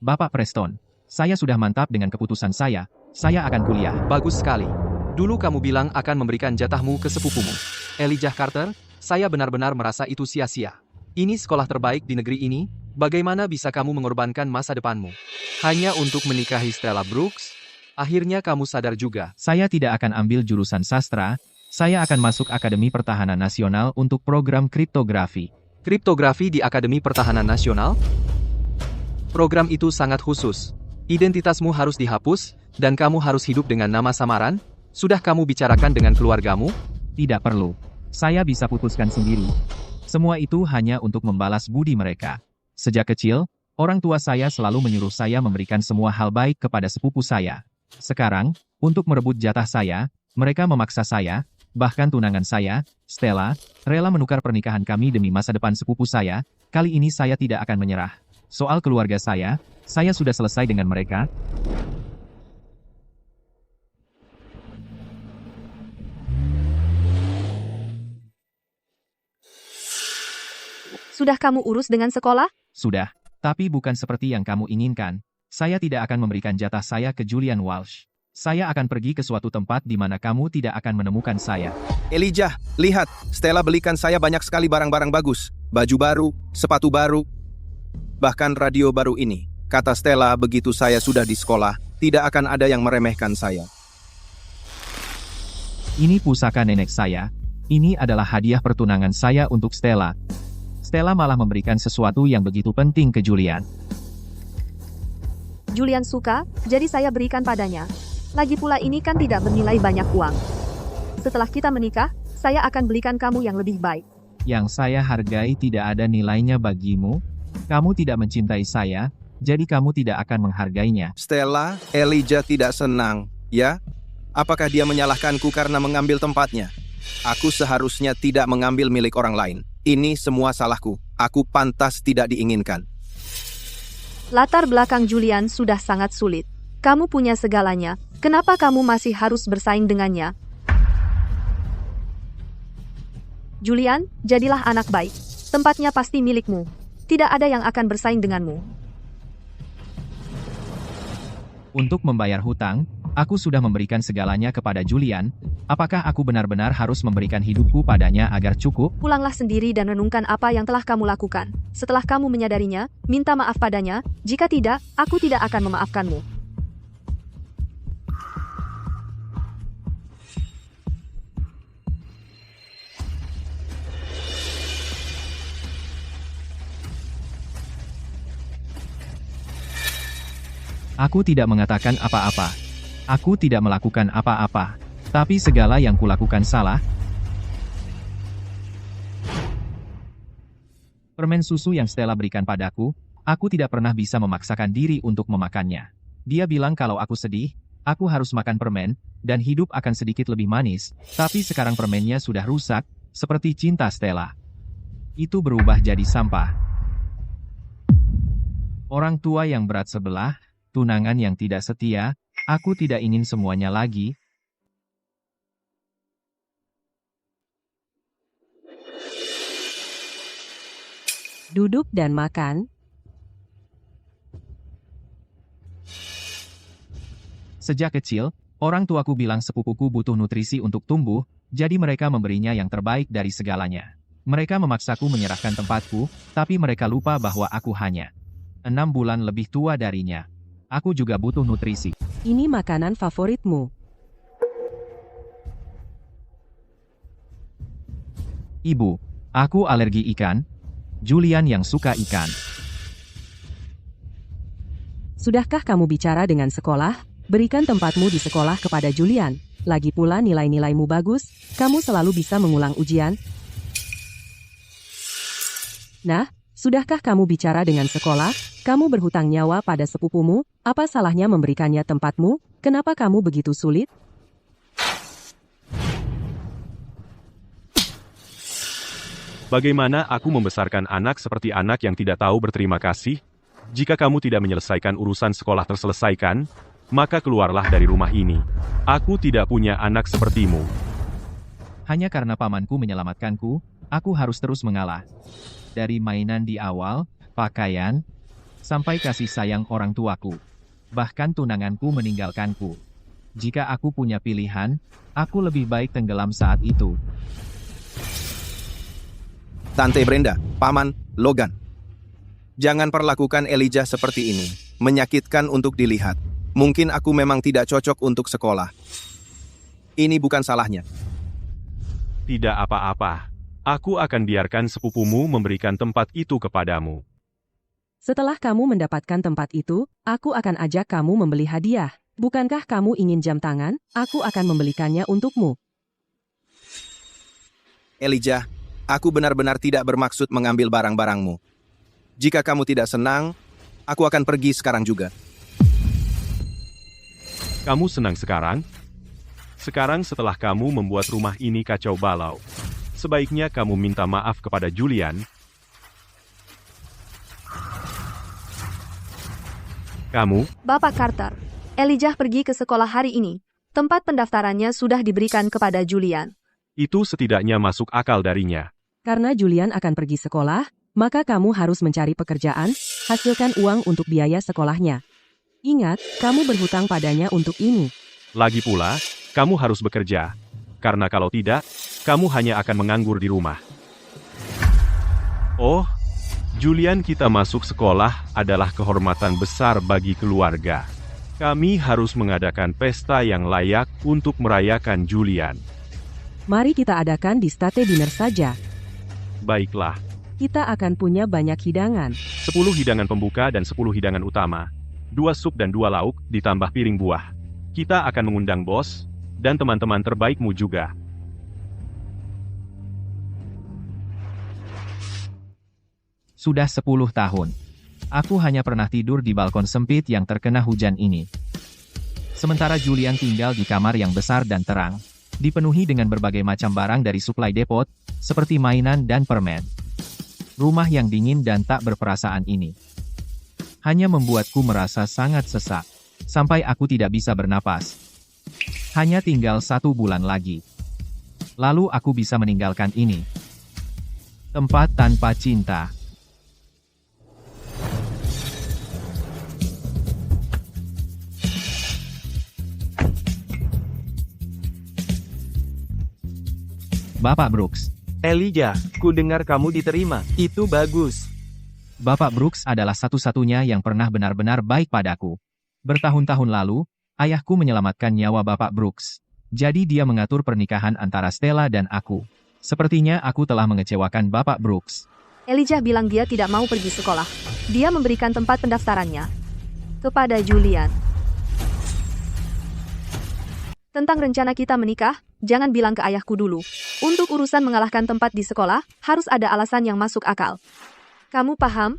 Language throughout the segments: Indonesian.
Bapak Preston, saya sudah mantap dengan keputusan saya akan kuliah. Bagus sekali. Dulu kamu bilang akan memberikan jatahmu ke sepupumu. Elijah Carter, saya benar-benar merasa itu sia-sia. Ini sekolah terbaik di negeri ini, bagaimana bisa kamu mengorbankan masa depanmu? Hanya untuk menikahi Stella Brooks? Akhirnya kamu sadar juga. Saya tidak akan ambil jurusan sastra, saya akan masuk Akademi Pertahanan Nasional untuk program kriptografi. Kriptografi di Akademi Pertahanan Nasional? Program itu sangat khusus. Identitasmu harus dihapus, dan kamu harus hidup dengan nama samaran? Sudah kamu bicarakan dengan keluargamu? Tidak perlu. Saya bisa putuskan sendiri. Semua itu hanya untuk membalas budi mereka. Sejak kecil, orang tua saya selalu menyuruh saya memberikan semua hal baik kepada sepupu saya. Sekarang, untuk merebut jatah saya, mereka memaksa saya, bahkan tunangan saya, Stella, rela menukar pernikahan kami demi masa depan sepupu saya. Kali ini saya tidak akan menyerah. Soal keluarga saya sudah selesai dengan mereka. Sudah kamu urus dengan sekolah? Sudah, tapi bukan seperti yang kamu inginkan. Saya tidak akan memberikan jatah saya ke Julian Walsh. Saya akan pergi ke suatu tempat di mana kamu tidak akan menemukan saya. Elijah, lihat, Stella belikan saya banyak sekali barang-barang bagus. Baju baru, sepatu baru, bahkan radio baru ini. Kata Stella begitu saya sudah di sekolah, tidak akan ada yang meremehkan saya. Ini pusaka nenek saya. Ini adalah hadiah pertunangan saya untuk Stella. Stella malah memberikan sesuatu yang begitu penting ke Julian. Julian suka, jadi saya berikan padanya. Lagi pula ini kan tidak bernilai banyak uang. Setelah kita menikah, saya akan belikan kamu yang lebih baik. Yang saya hargai tidak ada nilainya bagimu. Kamu tidak mencintai saya, jadi kamu tidak akan menghargainya. Stella, Elijah tidak senang, ya? Apakah dia menyalahkanku karena mengambil tempatnya? Aku seharusnya tidak mengambil milik orang lain. Ini semua salahku. Aku pantas tidak diinginkan. Latar belakang Julian sudah sangat sulit. Kamu punya segalanya, kenapa kamu masih harus bersaing dengannya? Julian, jadilah anak baik. Tempatnya pasti milikmu. Tidak ada yang akan bersaing denganmu. Untuk membayar hutang, aku sudah memberikan segalanya kepada Julian. Apakah aku benar-benar harus memberikan hidupku padanya agar cukup? Pulanglah sendiri dan renungkan apa yang telah kamu lakukan. Setelah kamu menyadarinya, minta maaf padanya. Jika tidak, aku tidak akan memaafkanmu. Aku tidak mengatakan apa-apa. Aku tidak melakukan apa-apa. Tapi segala yang kulakukan salah. Permen susu yang Stella berikan padaku, aku tidak pernah bisa memaksakan diri untuk memakannya. Dia bilang kalau aku sedih, aku harus makan permen, dan hidup akan sedikit lebih manis. Tapi sekarang permennya sudah rusak, seperti cinta Stella. Itu berubah jadi sampah. Orang tua yang berat sebelah, tunangan yang tidak setia, aku tidak ingin semuanya lagi. Duduk dan makan. Sejak kecil, orang tuaku bilang sepupuku butuh nutrisi untuk tumbuh, jadi mereka memberinya yang terbaik dari segalanya. Mereka memaksaku menyerahkan tempatku, tapi mereka lupa bahwa aku hanya 6 bulan lebih tua darinya. Aku juga butuh nutrisi. Ini makanan favoritmu. Ibu, aku alergi ikan. Julian yang suka ikan. Sudahkah kamu bicara dengan sekolah? Berikan tempatmu di sekolah kepada Julian. Lagi pula nilai-nilaimu bagus, kamu selalu bisa mengulang ujian. Nah, sudahkah kamu bicara dengan sekolah? Kamu berhutang nyawa pada sepupumu, apa salahnya memberikannya tempatmu? Kenapa kamu begitu sulit? Bagaimana aku membesarkan anak seperti anak yang tidak tahu berterima kasih? Jika kamu tidak menyelesaikan urusan sekolah terselesaikan, maka keluarlah dari rumah ini. Aku tidak punya anak sepertimu. Hanya karena pamanku menyelamatkanku, aku harus terus mengalah. Dari mainan di awal, pakaian, Sampai kasih sayang orang tuaku. Bahkan tunanganku meninggalkanku. Jika aku punya pilihan, aku lebih baik tenggelam saat itu. Tante Brenda, Paman, Logan. Jangan perlakukan Elijah seperti ini. Menyakitkan untuk dilihat. Mungkin aku memang tidak cocok untuk sekolah. Ini bukan salahnya. Tidak apa-apa. Aku akan biarkan sepupumu memberikan tempat itu kepadamu. Setelah kamu mendapatkan tempat itu, aku akan ajak kamu membeli hadiah. Bukankah kamu ingin jam tangan? Aku akan membelikannya untukmu. Elijah, aku benar-benar tidak bermaksud mengambil barang-barangmu. Jika kamu tidak senang, aku akan pergi sekarang juga. Kamu senang sekarang? Sekarang setelah kamu membuat rumah ini kacau balau, sebaiknya kamu minta maaf kepada Julian. Kamu, Bapak Carter, Elijah pergi ke sekolah hari ini. Tempat pendaftarannya sudah diberikan kepada Julian. itu setidaknya masuk akal darinya. Karena Julian akan pergi sekolah, maka kamu harus mencari pekerjaan, hasilkan uang untuk biaya sekolahnya. Ingat, kamu berhutang padanya untuk ini. Lagi pula, kamu harus bekerja. Karena kalau tidak, kamu hanya akan menganggur di rumah. Oh, Julian kita masuk sekolah adalah kehormatan besar bagi keluarga. Kami harus mengadakan pesta yang layak untuk merayakan Julian. Mari kita adakan di state dinner saja. Baiklah, Kita akan punya banyak hidangan. 10 hidangan pembuka dan 10 hidangan utama. 2 sup dan 2 lauk, ditambah piring buah. Kita akan mengundang bos, dan teman-teman terbaikmu juga. Sudah 10 tahun. Aku hanya pernah tidur di balkon sempit yang terkena hujan ini. Sementara Julian tinggal di kamar yang besar dan terang, dipenuhi dengan berbagai macam barang dari supply depot, seperti mainan dan permen. Rumah yang dingin dan tak berperasaan ini hanya membuatku merasa sangat sesak, sampai aku tidak bisa bernapas. Hanya tinggal 1 bulan lagi. Lalu aku bisa meninggalkan ini. Tempat tanpa cinta. Bapak Brooks. Elijah, ku dengar kamu diterima. Itu bagus. Bapak Brooks adalah satu-satunya yang pernah benar-benar baik padaku. Bertahun-tahun lalu, ayahku menyelamatkan nyawa Bapak Brooks. Jadi dia mengatur pernikahan antara Stella dan aku. Sepertinya aku telah mengecewakan Bapak Brooks. Elijah bilang dia tidak mau pergi sekolah. Dia memberikan tempat pendaftarannya kepada Julian. Tentang rencana kita menikah, jangan bilang ke ayahku dulu. Untuk urusan mengalahkan tempat di sekolah, harus ada alasan yang masuk akal. Kamu paham?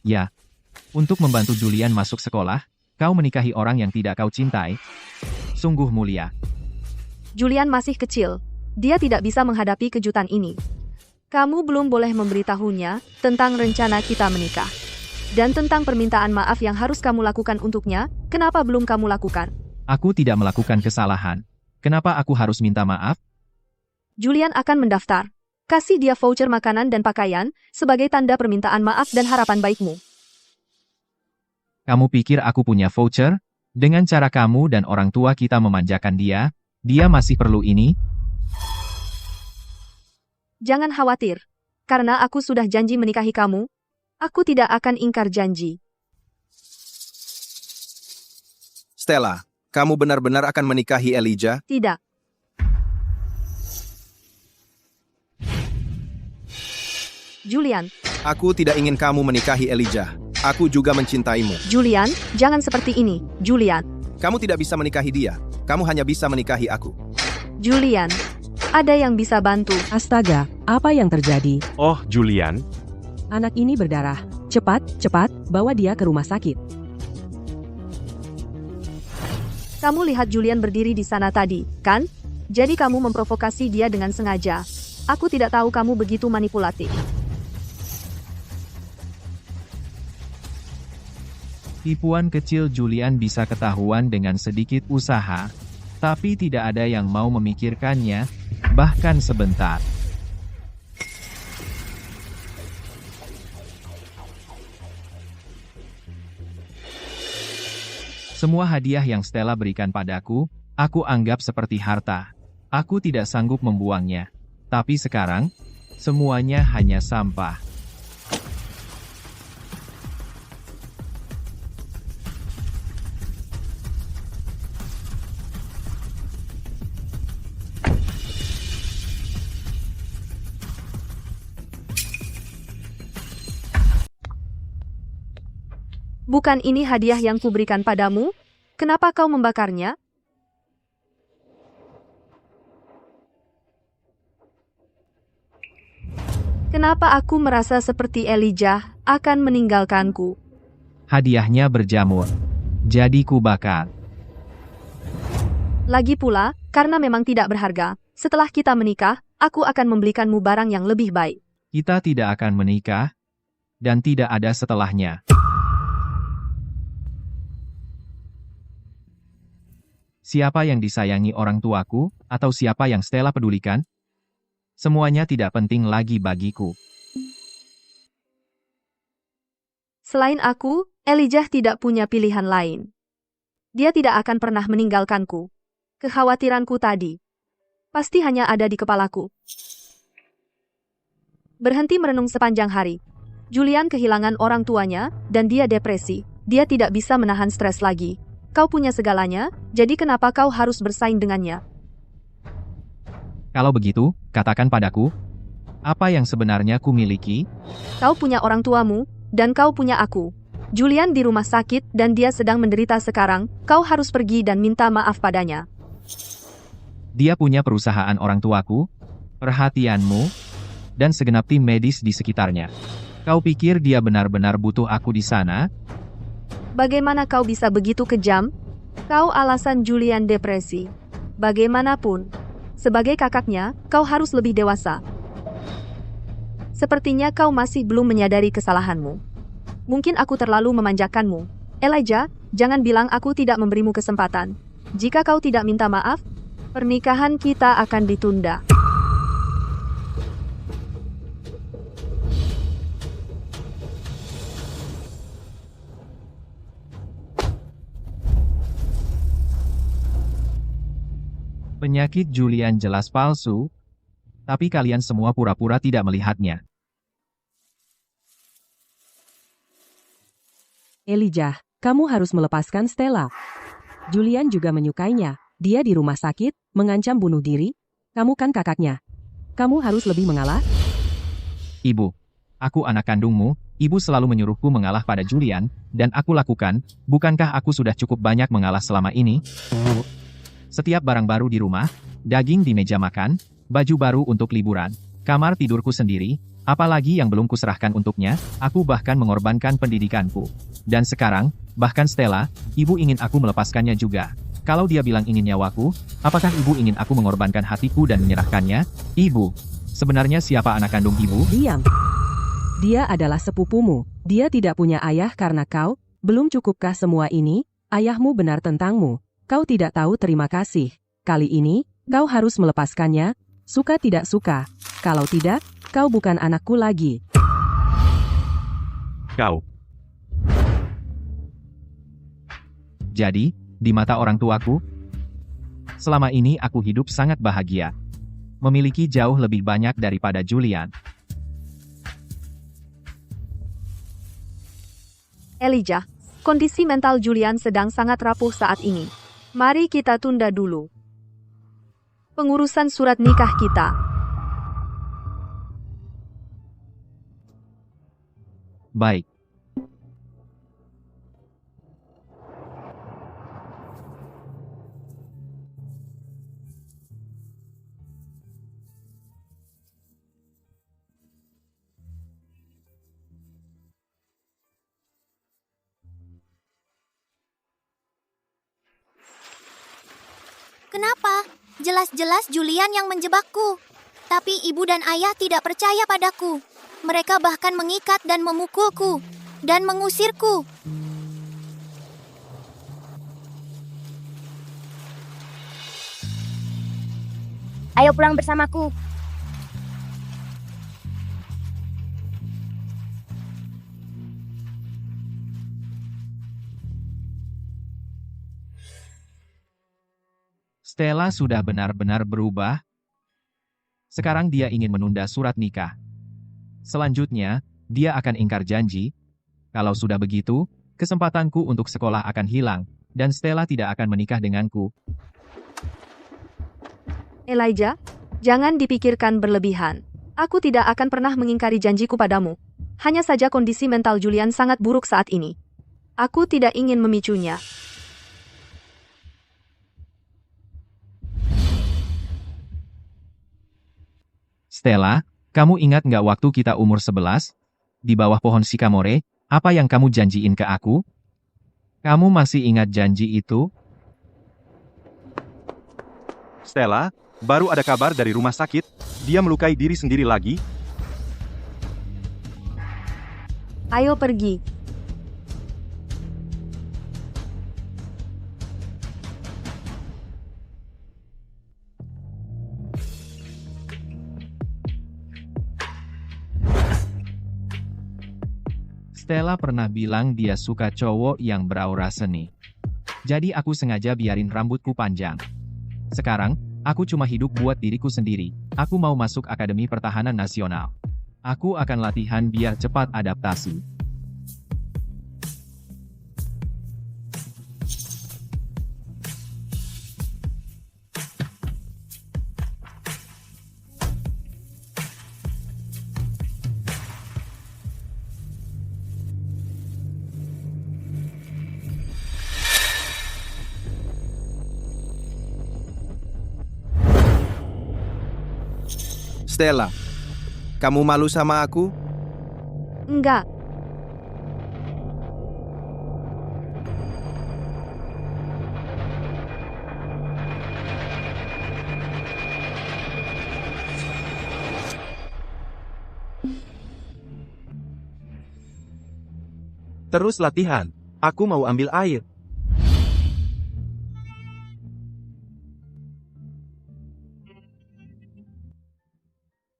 Ya. Untuk membantu Julian masuk sekolah, kau menikahi orang yang tidak kau cintai. Sungguh mulia. Julian masih kecil. Dia tidak bisa menghadapi kejutan ini. Kamu belum boleh memberitahunya tentang rencana kita menikah. Dan tentang permintaan maaf yang harus kamu lakukan untuknya, kenapa belum kamu lakukan? Aku tidak melakukan kesalahan. Kenapa aku harus minta maaf? Julian akan mendaftar. Kasih dia voucher makanan dan pakaian, sebagai tanda permintaan maaf dan harapan baikmu. Kamu pikir aku punya voucher? Dengan cara kamu dan orang tua kita memanjakan dia masih perlu ini? Jangan khawatir. Karena aku sudah janji menikahi kamu, aku tidak akan ingkar janji. Stella, kamu benar-benar akan menikahi Elijah? Tidak. Julian, Aku tidak ingin kamu menikahi Elijah. Aku juga mencintaimu. Julian, jangan seperti ini. Julian, Kamu tidak bisa menikahi dia. Kamu hanya bisa menikahi aku. Julian, ada yang bisa bantu. Astaga, apa yang terjadi? Oh, Julian, Anak ini berdarah. Cepat, bawa dia ke rumah sakit. Kamu lihat Julian berdiri di sana tadi, kan? Jadi kamu memprovokasi dia dengan sengaja. Aku tidak tahu kamu begitu manipulatif. Tipuan kecil Julian bisa ketahuan dengan sedikit usaha, tapi tidak ada yang mau memikirkannya, bahkan sebentar. Semua hadiah yang Stella berikan padaku, aku anggap seperti harta. Aku tidak sanggup membuangnya. Tapi sekarang, semuanya hanya sampah. Bukan ini hadiah yang kuberikan padamu? Kenapa kau membakarnya? Kenapa aku merasa seperti Elijah akan meninggalkanku? Hadiahnya berjamur. Jadi ku bakar. Lagi pula, karena memang tidak berharga, setelah kita menikah, aku akan membelikanmu barang yang lebih baik. Kita tidak akan menikah, dan tidak ada setelahnya. Siapa yang disayangi orang tuaku, atau siapa yang Stella pedulikan? Semuanya tidak penting lagi bagiku. Selain aku, Elijah tidak punya pilihan lain. Dia tidak akan pernah meninggalkanku. Kekhawatiranku tadi pasti hanya ada di kepalaku. Berhenti merenung sepanjang hari. Julian kehilangan orang tuanya, dan dia depresi. Dia tidak bisa menahan stres lagi. Kau punya segalanya, jadi kenapa kau harus bersaing dengannya? Kalau begitu, katakan padaku, apa yang sebenarnya ku miliki? Kau punya orang tuamu, dan kau punya aku. Julian di rumah sakit dan dia sedang menderita sekarang, kau harus pergi dan minta maaf padanya. Dia punya perusahaan orang tuaku, perhatianmu, dan segenap tim medis di sekitarnya. Kau pikir dia benar-benar butuh aku di sana? Bagaimana kau bisa begitu kejam? Kau alasan Julian depresi. Bagaimanapun, sebagai kakaknya, kau harus lebih dewasa. Sepertinya kau masih belum menyadari kesalahanmu. Mungkin aku terlalu memanjakanmu. Elijah, jangan bilang aku tidak memberimu kesempatan. Jika kau tidak minta maaf, pernikahan kita akan ditunda. Penyakit Julian jelas palsu, tapi kalian semua pura-pura tidak melihatnya. Elijah, kamu harus melepaskan Stella. Julian juga menyukainya. Dia di rumah sakit, mengancam bunuh diri. Kamu kan kakaknya. Kamu harus lebih mengalah. Ibu, aku anak kandungmu, ibu selalu menyuruhku mengalah pada Julian, dan aku lakukan, bukankah aku sudah cukup banyak mengalah selama ini? Setiap barang baru di rumah, daging di meja makan, baju baru untuk liburan, kamar tidurku sendiri, apalagi yang belum kuserahkan untuknya, aku bahkan mengorbankan pendidikanku. Dan sekarang, bahkan Stella, ibu ingin aku melepaskannya juga. Kalau dia bilang ingin nyawaku, apakah ibu ingin aku mengorbankan hatiku dan menyerahkannya? Ibu, sebenarnya siapa anak kandung ibu? Diam. Dia adalah sepupumu. Dia tidak punya ayah karena kau. Belum cukupkah semua ini? Ayahmu benar tentangmu. Kau tidak tahu terima kasih. Kali ini, kau harus melepaskannya, suka tidak suka. Kalau tidak, kau bukan anakku lagi. Kau. Jadi, di mata orang tuaku, selama ini aku hidup sangat bahagia. Memiliki jauh lebih banyak daripada Julian. Elijah, kondisi mental Julian sedang sangat rapuh saat ini. Mari kita tunda dulu pengurusan surat nikah kita. Baik. Kenapa? Jelas-jelas Julian yang menjebakku. Tapi ibu dan ayah tidak percaya padaku. Mereka bahkan mengikat dan memukulku. Dan mengusirku. Ayo pulang bersamaku. Stella sudah benar-benar berubah. Sekarang dia ingin menunda surat nikah. Selanjutnya, dia akan ingkar janji. Kalau sudah begitu, kesempatanku untuk sekolah akan hilang, dan Stella tidak akan menikah denganku. Elijah, jangan dipikirkan berlebihan. Aku tidak akan pernah mengingkari janjiku padamu. Hanya saja kondisi mental Julian sangat buruk saat ini. Aku tidak ingin memicunya. Stella, kamu ingat nggak waktu kita umur 11? Di bawah pohon sycamore, apa yang kamu janjiin ke aku? Kamu masih ingat janji itu? Stella, baru ada kabar dari rumah sakit. Dia melukai diri sendiri lagi. Ayo pergi. Stella pernah bilang dia suka cowok yang beraura seni. Jadi aku sengaja biarin rambutku panjang. Sekarang, aku cuma hidup buat diriku sendiri. Aku mau masuk Akademi Pertahanan Nasional. Aku akan latihan biar cepat adaptasi. Stella, kamu malu sama aku? Enggak. Terus latihan. Aku mau ambil air.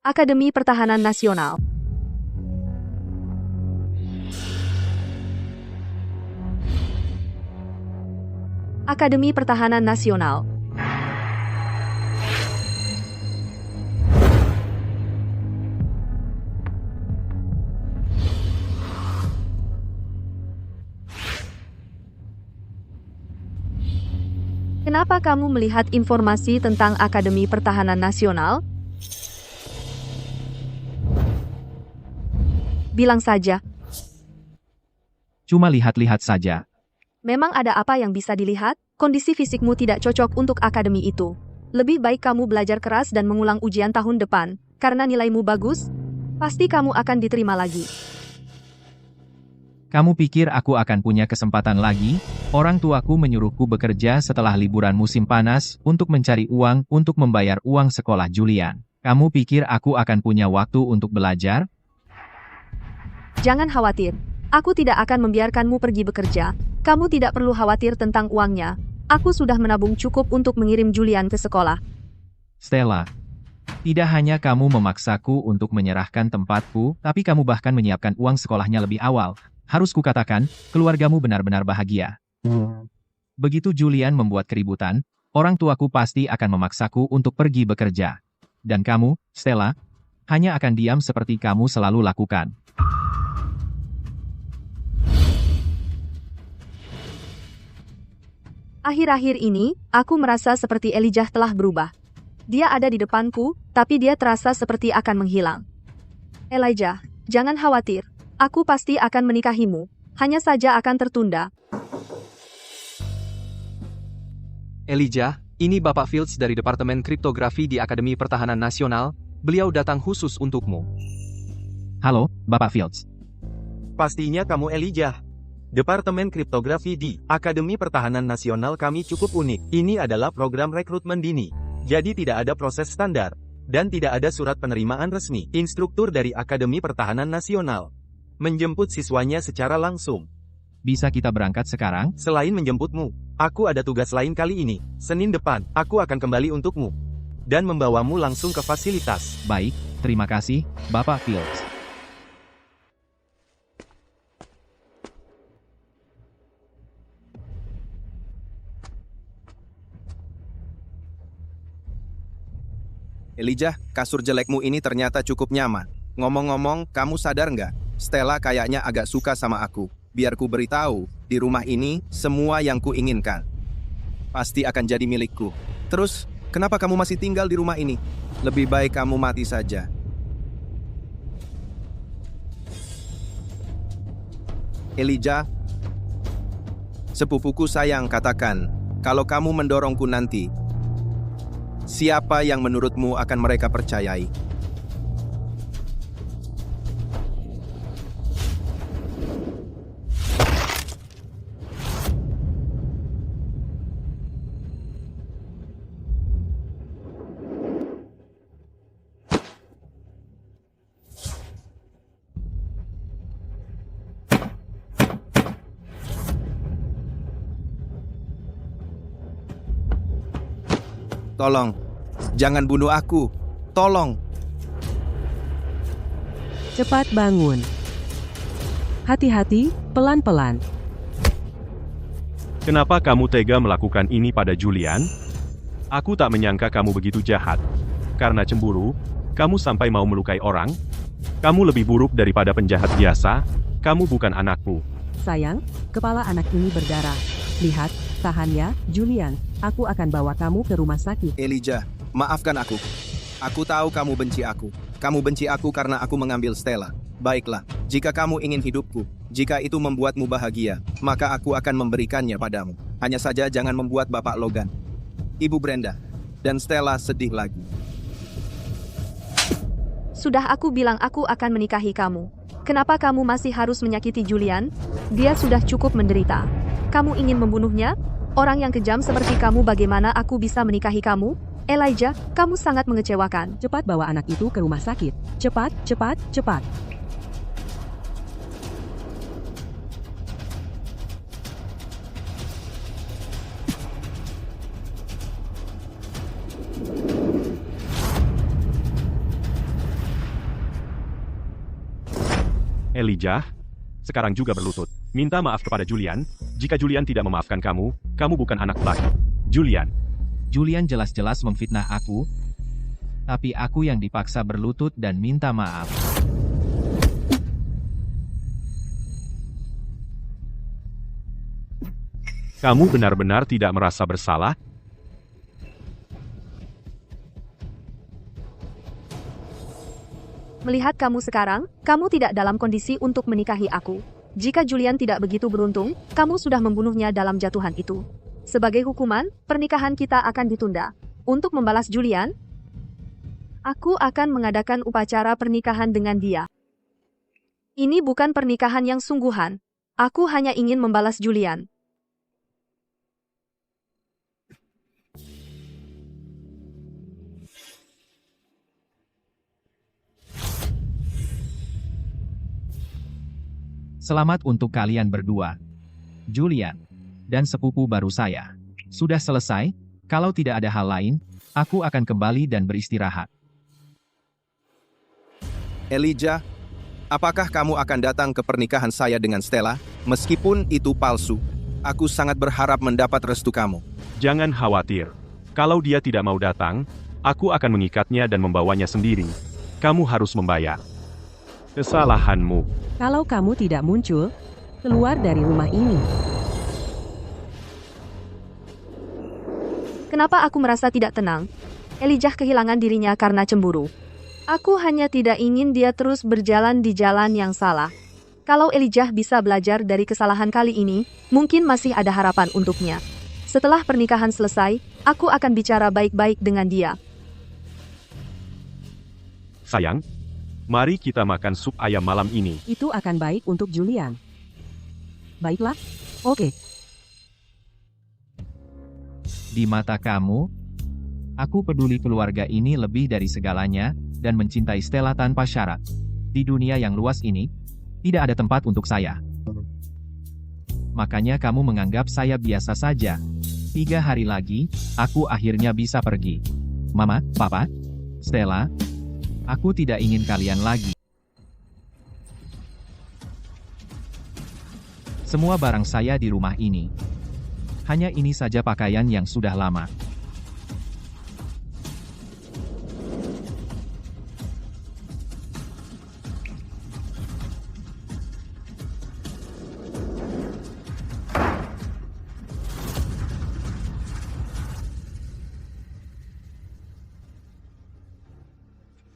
Akademi Pertahanan Nasional. Akademi Pertahanan Nasional. Kenapa kamu melihat informasi tentang Akademi Pertahanan Nasional? Bilang saja. Cuma lihat-lihat saja. Memang ada apa yang bisa dilihat? Kondisi fisikmu tidak cocok untuk akademi itu. Lebih baik kamu belajar keras dan mengulang ujian tahun depan. Karena nilaimu bagus, pasti kamu akan diterima lagi. Kamu pikir aku akan punya kesempatan lagi? Orang tuaku menyuruhku bekerja setelah liburan musim panas untuk mencari uang untuk membayar uang sekolah Julian. Kamu pikir aku akan punya waktu untuk belajar? Jangan khawatir. Aku tidak akan membiarkanmu pergi bekerja. Kamu tidak perlu khawatir tentang uangnya. Aku sudah menabung cukup untuk mengirim Julian ke sekolah. Stella, tidak hanya kamu memaksaku untuk menyerahkan tempatku, tapi kamu bahkan menyiapkan uang sekolahnya lebih awal. Harus kukatakan, keluargamu benar-benar bahagia. Begitu Julian membuat keributan, orang tuaku pasti akan memaksaku untuk pergi bekerja. Dan kamu, Stella, hanya akan diam seperti kamu selalu lakukan. Akhir-akhir ini, aku merasa seperti Elijah telah berubah. Dia ada di depanku, tapi dia terasa seperti akan menghilang. Elijah, jangan khawatir. Aku pasti akan menikahimu. Hanya saja akan tertunda. Elijah, ini Bapak Fields dari Departemen Kriptografi di Akademi Pertahanan Nasional. Beliau datang khusus untukmu. Halo, Bapak Fields. Pastinya kamu Elijah. Departemen Kriptografi di Akademi Pertahanan Nasional kami cukup unik. Ini adalah program rekrutmen dini. Jadi tidak ada proses standar. Dan tidak ada surat penerimaan resmi. Instruktur dari Akademi Pertahanan Nasional menjemput siswanya secara langsung. Bisa kita berangkat sekarang? Selain menjemputmu, aku ada tugas lain kali ini. Senin depan, aku akan kembali untukmu. Dan membawamu langsung ke fasilitas. Baik, terima kasih, Bapak Fields. Elijah, kasur jelekmu ini ternyata cukup nyaman. Ngomong-ngomong, kamu sadar nggak? Stella kayaknya agak suka sama aku. Biar ku beritahu, di rumah ini, semua yang ku inginkan pasti akan jadi milikku. Terus, kenapa kamu masih tinggal di rumah ini? Lebih baik kamu mati saja. Elijah, sepupuku sayang katakan, kalau kamu mendorongku nanti, siapa yang menurutmu akan mereka percayai? Tolong, jangan bunuh aku. Tolong. Cepat bangun. Hati-hati, pelan-pelan. Kenapa kamu tega melakukan ini pada Julian? Aku tak menyangka kamu begitu jahat. Karena cemburu, kamu sampai mau melukai orang? Kamu lebih buruk daripada penjahat biasa. Kamu bukan anakku. Sayang, kepala anak ini berdarah. Lihat, tahan ya, Julian. Aku akan bawa kamu ke rumah sakit. Elijah, maafkan aku. Aku tahu kamu benci aku. Kamu benci aku karena aku mengambil Stella. Baiklah, jika kamu ingin hidupku, jika itu membuatmu bahagia, maka aku akan memberikannya padamu. Hanya saja jangan membuat Bapak Logan, Ibu Brenda, dan Stella sedih lagi. Sudah aku bilang aku akan menikahi kamu. Kenapa kamu masih harus menyakiti Julian? Dia sudah cukup menderita. Kamu ingin membunuhnya? Orang yang kejam seperti kamu, bagaimana aku bisa menikahi kamu? Elijah, kamu sangat mengecewakan. Cepat bawa anak itu ke rumah sakit. Cepat, cepat, cepat. Elijah, sekarang juga berlutut. Minta maaf kepada Julian. Jika Julian tidak memaafkan kamu, kamu bukan anak lagi. Julian. Julian jelas-jelas memfitnah aku, tapi aku yang dipaksa berlutut dan minta maaf. Kamu benar-benar tidak merasa bersalah? Melihat kamu sekarang, kamu tidak dalam kondisi untuk menikahi aku. Jika Julian tidak begitu beruntung, kamu sudah membunuhnya dalam jatuhan itu. Sebagai hukuman, pernikahan kita akan ditunda. Untuk membalas Julian, aku akan mengadakan upacara pernikahan dengan dia. Ini bukan pernikahan yang sungguhan. Aku hanya ingin membalas Julian. Selamat untuk kalian berdua. Julian dan sepupu baru saya. Sudah selesai? Kalau tidak ada hal lain, aku akan kembali dan beristirahat. Elijah, apakah kamu akan datang ke pernikahan saya dengan Stella? Meskipun itu palsu, aku sangat berharap mendapat restu kamu. Jangan khawatir. Kalau dia tidak mau datang, aku akan mengikatnya dan membawanya sendiri. Kamu harus membayar kesalahanmu. Kalau kamu tidak muncul, keluar dari rumah ini. Kenapa aku merasa tidak tenang? Elijah kehilangan dirinya karena cemburu. Aku hanya tidak ingin dia terus berjalan di jalan yang salah. Kalau Elijah bisa belajar dari kesalahan kali ini, mungkin masih ada harapan untuknya. Setelah pernikahan selesai, aku akan bicara baik-baik dengan dia. Sayang, mari kita makan sup ayam malam ini. Itu akan baik untuk Julian. Baiklah, oke. Di mata kamu, aku peduli keluarga ini lebih dari segalanya, dan mencintai Stella tanpa syarat. Di dunia yang luas ini, tidak ada tempat untuk saya. Makanya kamu menganggap saya biasa saja. 3 hari lagi, aku akhirnya bisa pergi. Mama, Papa, Stella, aku tidak ingin kalian lagi. Semua barang saya di rumah ini. Hanya ini saja pakaian yang sudah lama.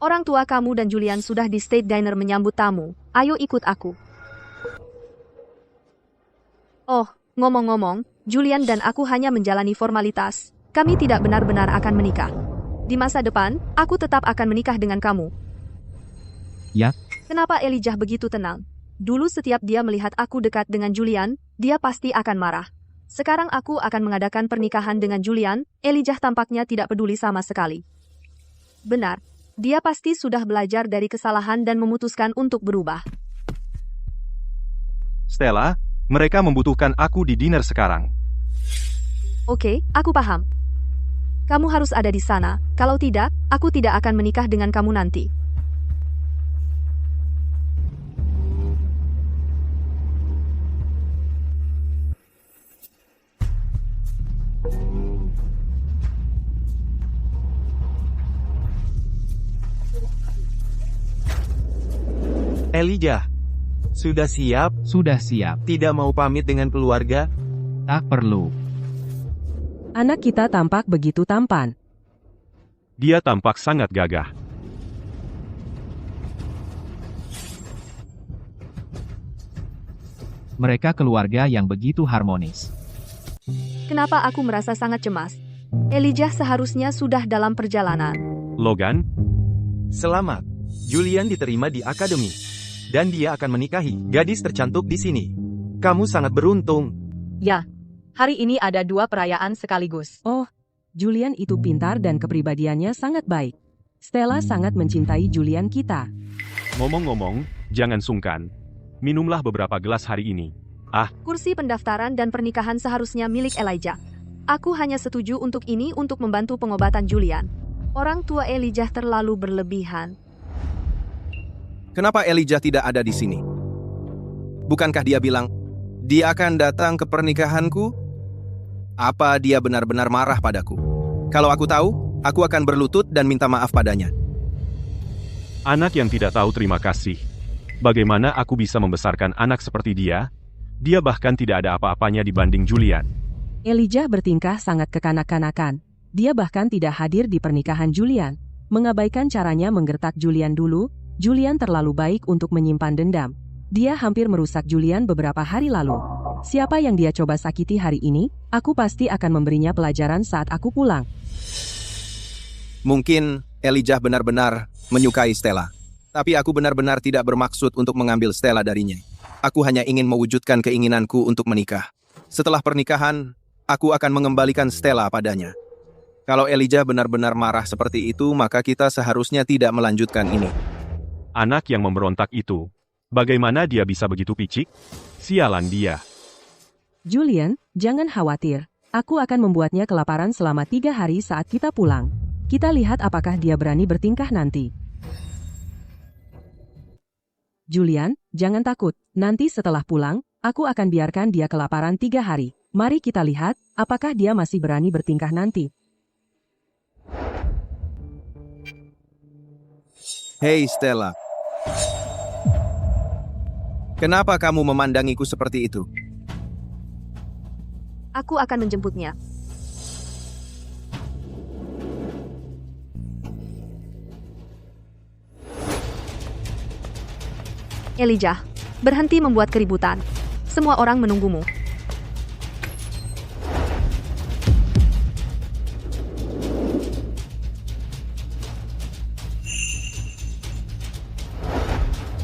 Orang tua kamu dan Julian sudah di State Diner menyambut tamu. Ayo ikut aku. Oh, ngomong-ngomong, Julian dan aku hanya menjalani formalitas. Kami tidak benar-benar akan menikah. Di masa depan, aku tetap akan menikah dengan kamu. Ya, Kenapa Elijah begitu tenang? Dulu setiap dia melihat aku dekat dengan Julian, dia pasti akan marah. Sekarang aku akan mengadakan pernikahan dengan Julian, Elijah tampaknya tidak peduli sama sekali. Benar, dia pasti sudah belajar dari kesalahan dan memutuskan untuk berubah. Stella, mereka membutuhkan aku di dinner sekarang. Oke, aku paham. Kamu harus ada di sana, kalau tidak, aku tidak akan menikah dengan kamu nanti. Elijah, sudah siap? sudah siap. Tidak mau pamit dengan keluarga? Tak perlu. Anak kita tampak begitu tampan. Dia tampak sangat gagah. Mereka keluarga yang begitu harmonis. Kenapa aku merasa sangat cemas? Elijah seharusnya sudah dalam perjalanan. Logan, Selamat. Julian diterima di akademi. Dan dia akan menikahi gadis tercantik di sini. Kamu sangat beruntung. Ya, hari ini ada 2 perayaan sekaligus. Oh, Julian itu pintar dan kepribadiannya sangat baik. Stella sangat mencintai Julian kita. ngomong-ngomong, jangan sungkan. Minumlah beberapa gelas hari ini. Kursi pendaftaran dan pernikahan seharusnya milik Elijah. Aku hanya setuju untuk ini untuk membantu pengobatan Julian. Orang tua Elijah terlalu berlebihan. Kenapa Elijah tidak ada di sini? Bukankah dia bilang, dia akan datang ke pernikahanku? Apa dia benar-benar marah padaku? Kalau aku tahu, aku akan berlutut dan minta maaf padanya. Anak yang tidak tahu terima kasih. Bagaimana aku bisa membesarkan anak seperti dia? Dia bahkan tidak ada apa-apanya dibanding Julian. Elijah bertingkah sangat kekanak-kanakan. Dia bahkan tidak hadir di pernikahan Julian. Mengabaikan caranya menggertak Julian dulu, Julian terlalu baik untuk menyimpan dendam. Dia hampir merusak Julian beberapa hari lalu. Siapa yang dia coba sakiti hari ini, aku pasti akan memberinya pelajaran saat aku pulang. Mungkin Elijah benar-benar menyukai Stella. Tapi aku benar-benar tidak bermaksud untuk mengambil Stella darinya. Aku hanya ingin mewujudkan keinginanku untuk menikah. Setelah pernikahan, aku akan mengembalikan Stella padanya. Kalau Elijah benar-benar marah seperti itu, maka kita seharusnya tidak melanjutkan ini. Anak yang memberontak itu. Bagaimana dia bisa begitu picik? Sialan dia. Julian, jangan khawatir. Aku akan membuatnya kelaparan selama 3 hari saat kita pulang. Kita lihat apakah dia berani bertingkah nanti. Julian, jangan takut. Nanti setelah pulang, aku akan biarkan dia kelaparan 3 hari. Mari kita lihat, apakah dia masih berani bertingkah nanti. Hei Stella. Kenapa kamu memandangiku seperti itu? Aku akan menjemputnya. Elijah, berhenti membuat keributan. Semua orang menunggumu.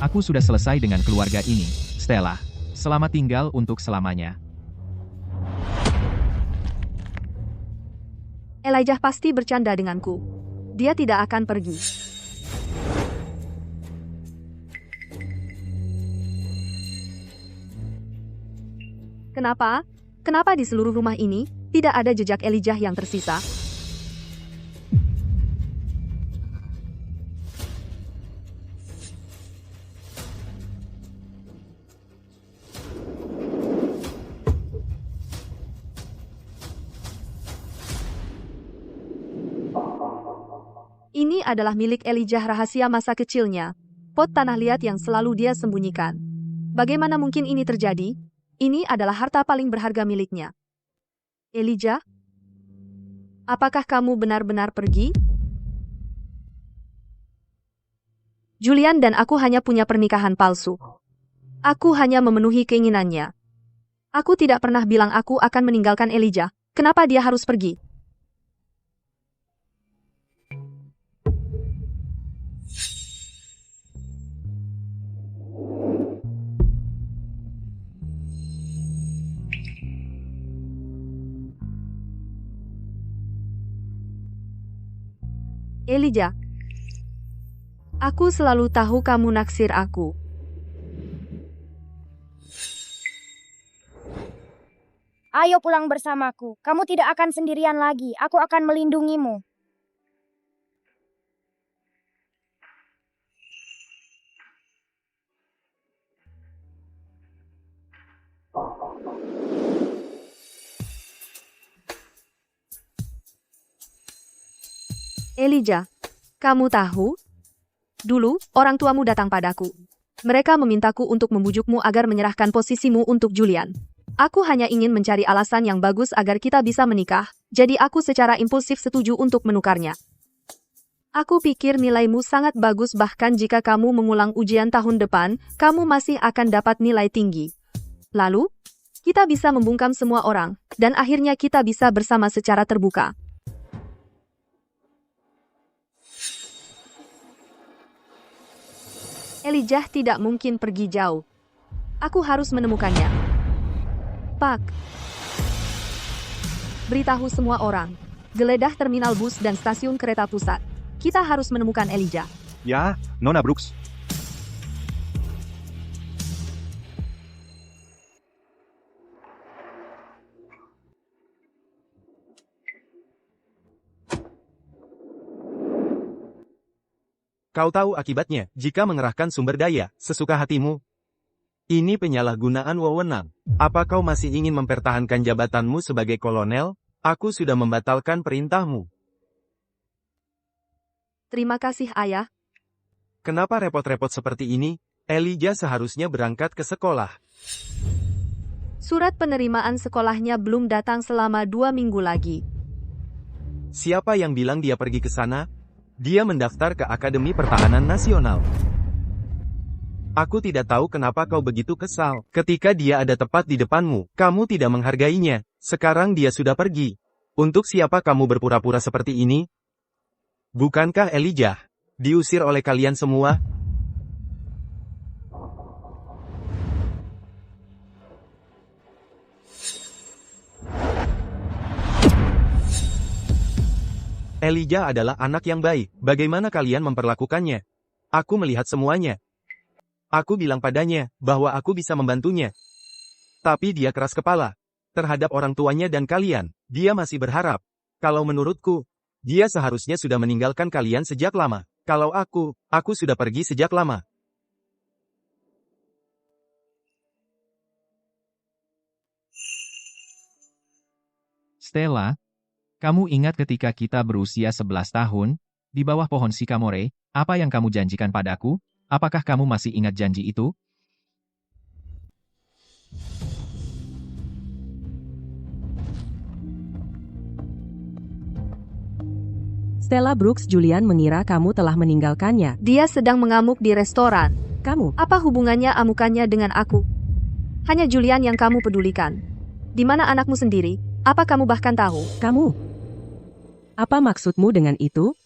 Aku sudah selesai dengan keluarga ini, Stella. Selamat tinggal untuk selamanya. Elijah pasti bercanda denganku. Dia tidak akan pergi. Kenapa? Kenapa di seluruh rumah ini tidak ada jejak Elijah yang tersisa? Ini adalah milik Elijah, rahasia masa kecilnya. Pot tanah liat yang selalu dia sembunyikan. Bagaimana mungkin ini terjadi? Ini adalah harta paling berharga miliknya. Elijah? Apakah kamu benar-benar pergi? Julian dan aku hanya punya pernikahan palsu. Aku hanya memenuhi keinginannya. Aku tidak pernah bilang aku akan meninggalkan Elijah. Kenapa dia harus pergi? Elijah, aku selalu tahu kamu naksir aku. Ayo pulang bersamaku. Kamu tidak akan sendirian lagi. Aku akan melindungimu. Elijah, kamu tahu? Dulu, orang tuamu datang padaku. Mereka memintaku untuk membujukmu agar menyerahkan posisimu untuk Julian. Aku hanya ingin mencari alasan yang bagus agar kita bisa menikah, jadi aku secara impulsif setuju untuk menukarnya. Aku pikir nilaimu sangat bagus, bahkan jika kamu mengulang ujian tahun depan, kamu masih akan dapat nilai tinggi. Lalu, kita bisa membungkam semua orang, dan akhirnya kita bisa bersama secara terbuka. Elijah tidak mungkin pergi jauh. Aku harus menemukannya. Pak. Beritahu semua orang. Geledah terminal bus dan stasiun kereta pusat. Kita harus menemukan Elijah. Ya, Nona Brooks. Kau tahu akibatnya jika mengerahkan sumber daya sesuka hatimu. Ini penyalahgunaan wewenang. Apa kau masih ingin mempertahankan jabatanmu sebagai kolonel? Aku sudah membatalkan perintahmu. Terima kasih, Ayah. Kenapa repot-repot seperti ini? Elijah seharusnya berangkat ke sekolah. Surat penerimaan sekolahnya belum datang selama 2 minggu lagi. Siapa yang bilang dia pergi ke sana? Dia mendaftar ke Akademi Pertahanan Nasional. Aku tidak tahu kenapa kau begitu kesal. Ketika dia ada tepat di depanmu, kamu tidak menghargainya. Sekarang dia sudah pergi. Untuk siapa kamu berpura-pura seperti ini? Bukankah Elijah diusir oleh kalian semua? Elijah adalah anak yang baik. Bagaimana kalian memperlakukannya? Aku melihat semuanya. Aku bilang padanya bahwa aku bisa membantunya. Tapi dia keras kepala terhadap orang tuanya dan kalian. Dia masih berharap. Kalau menurutku, dia seharusnya sudah meninggalkan kalian sejak lama. Kalau aku sudah pergi sejak lama. Stella, kamu ingat ketika kita berusia 11 tahun, di bawah pohon Sycamore, apa yang kamu janjikan padaku? Apakah kamu masih ingat janji itu? Stella Brooks, Julian mengira kamu telah meninggalkannya. Dia sedang mengamuk di restoran. Kamu, Apa hubungannya amukannya dengan aku? Hanya Julian yang kamu pedulikan. Di mana anakmu sendiri? Apa kamu bahkan tahu? apa maksudmu dengan itu?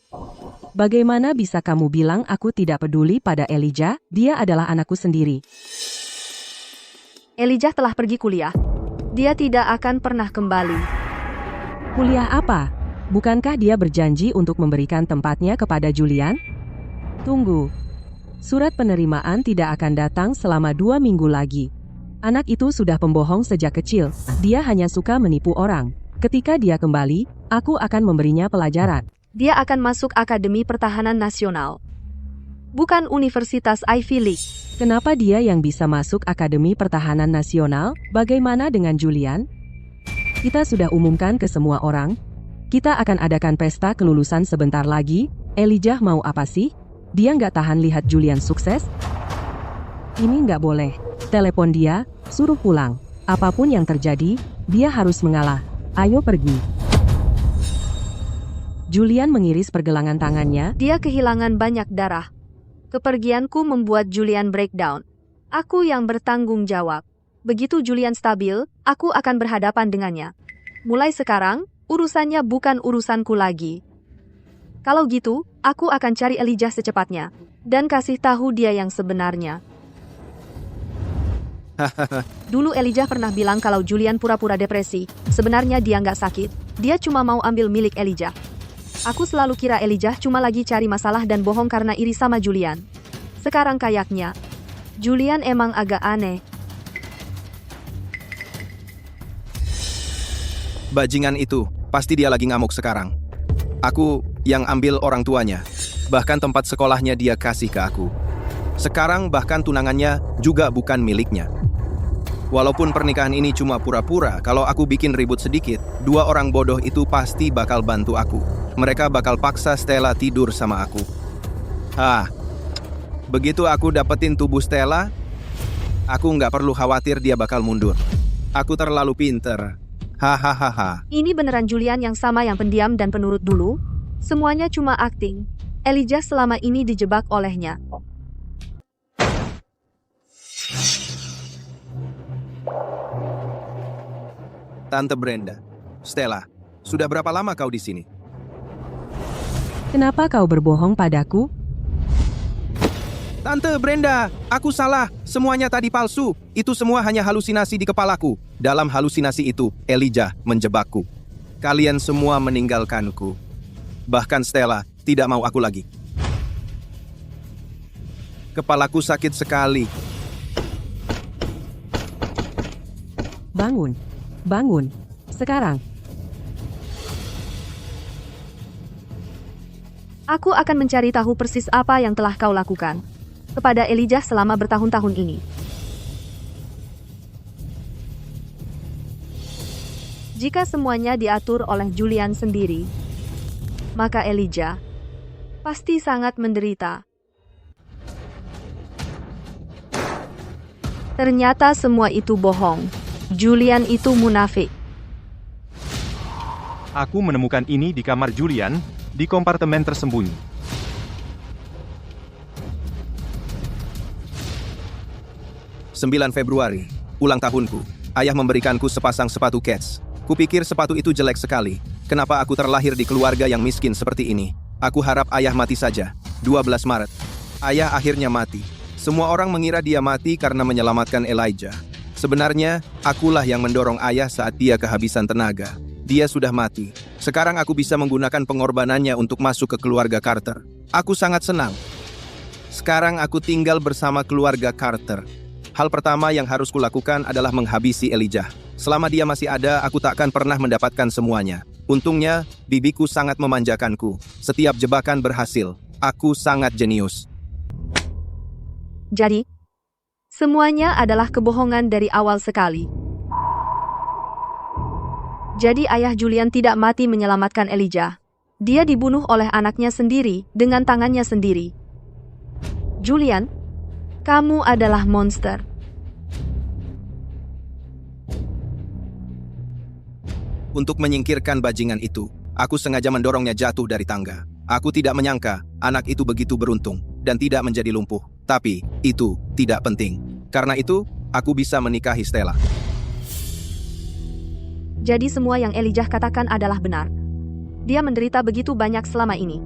Bagaimana bisa kamu bilang aku tidak peduli pada Elijah? Dia adalah anakku sendiri. Elijah telah pergi kuliah. Dia tidak akan pernah kembali. Kuliah apa? Bukankah dia berjanji untuk memberikan tempatnya kepada Julian? Tunggu. Surat penerimaan tidak akan datang selama 2 minggu lagi. Anak itu sudah pembohong sejak kecil. Dia hanya suka menipu orang. Ketika dia kembali, aku akan memberinya pelajaran. Dia akan masuk Akademi Pertahanan Nasional. Bukan Universitas Ivy League. Kenapa dia yang bisa masuk Akademi Pertahanan Nasional? Bagaimana dengan Julian? Kita sudah umumkan ke semua orang. Kita akan adakan pesta kelulusan sebentar lagi. Elijah mau apa sih? Dia nggak tahan lihat Julian sukses? Ini nggak boleh. Telepon dia, suruh pulang. Apapun yang terjadi, dia harus mengalah. Ayo pergi. Julian mengiris pergelangan tangannya. Dia kehilangan banyak darah. Kepergianku membuat Julian breakdown. Aku yang bertanggung jawab. Begitu Julian stabil, aku akan berhadapan dengannya. Mulai sekarang, urusannya bukan urusanku lagi. Kalau gitu, aku akan cari Elijah secepatnya. Dan kasih tahu dia yang sebenarnya. Dulu Elijah pernah bilang kalau Julian pura-pura depresi. Sebenarnya dia nggak sakit. Dia cuma mau ambil milik Elijah. Aku selalu kira Elijah cuma lagi cari masalah dan bohong karena iri sama Julian. Sekarang kayaknya, Julian emang agak aneh. Bajingan itu, pasti dia lagi ngamuk sekarang. Aku yang ambil orang tuanya. Bahkan tempat sekolahnya dia kasih ke aku. Sekarang bahkan tunangannya juga bukan miliknya. Walaupun pernikahan ini cuma pura-pura, kalau aku bikin ribut sedikit, dua orang bodoh itu pasti bakal bantu aku. Mereka bakal paksa Stella tidur sama aku. Begitu aku dapetin tubuh Stella, aku nggak perlu khawatir dia bakal mundur. Aku terlalu pinter. Hahaha. Ini beneran Julian yang sama yang pendiam dan penurut dulu? Semuanya cuma akting. Elijah selama ini dijebak olehnya. Tante Brenda, Stella, sudah berapa lama kau di sini? Kenapa kau berbohong padaku? Tante Brenda, aku salah. Semuanya tadi palsu. Itu semua hanya halusinasi di kepalaku. Dalam halusinasi itu, Elijah menjebakku. Kalian semua meninggalkanku. Bahkan Stella tidak mau aku lagi. Kepalaku sakit sekali. Bangun. Bangun. Sekarang. Aku akan mencari tahu persis apa yang telah kau lakukan kepada Elijah selama bertahun-tahun ini. Jika semuanya diatur oleh Julian sendiri, maka Elijah pasti sangat menderita. Ternyata semua itu bohong. Julian itu munafik. Aku menemukan ini di kamar Julian, di kompartemen tersembunyi. Februari, ulang tahunku. Ayah memberikanku sepasang sepatu Keds. Kupikir sepatu itu jelek sekali. Kenapa aku terlahir di keluarga yang miskin seperti ini? Aku harap ayah mati saja. 12 Maret. Ayah akhirnya mati. Semua orang mengira dia mati karena menyelamatkan Elijah. Sebenarnya, akulah yang mendorong ayah saat dia kehabisan tenaga. Dia sudah mati. Sekarang aku bisa menggunakan pengorbanannya untuk masuk ke keluarga Carter. Aku sangat senang. Sekarang aku tinggal bersama keluarga Carter. Hal pertama yang harus kulakukan adalah menghabisi Elijah. Selama dia masih ada, aku takkan pernah mendapatkan semuanya. Untungnya, bibiku sangat memanjakanku. Setiap jebakan berhasil. Aku sangat jenius. Jadi, semuanya adalah kebohongan dari awal sekali. Jadi ayah Julian tidak mati menyelamatkan Elijah. Dia dibunuh oleh anaknya sendiri dengan tangannya sendiri. Julian, kamu adalah monster. Untuk menyingkirkan bajingan itu, aku sengaja mendorongnya jatuh dari tangga. Aku tidak menyangka anak itu begitu beruntung dan tidak menjadi lumpuh. Tapi itu tidak penting. Karena itu, aku bisa menikahi Stella. Jadi semua yang Elijah katakan adalah benar. Dia menderita begitu banyak selama ini.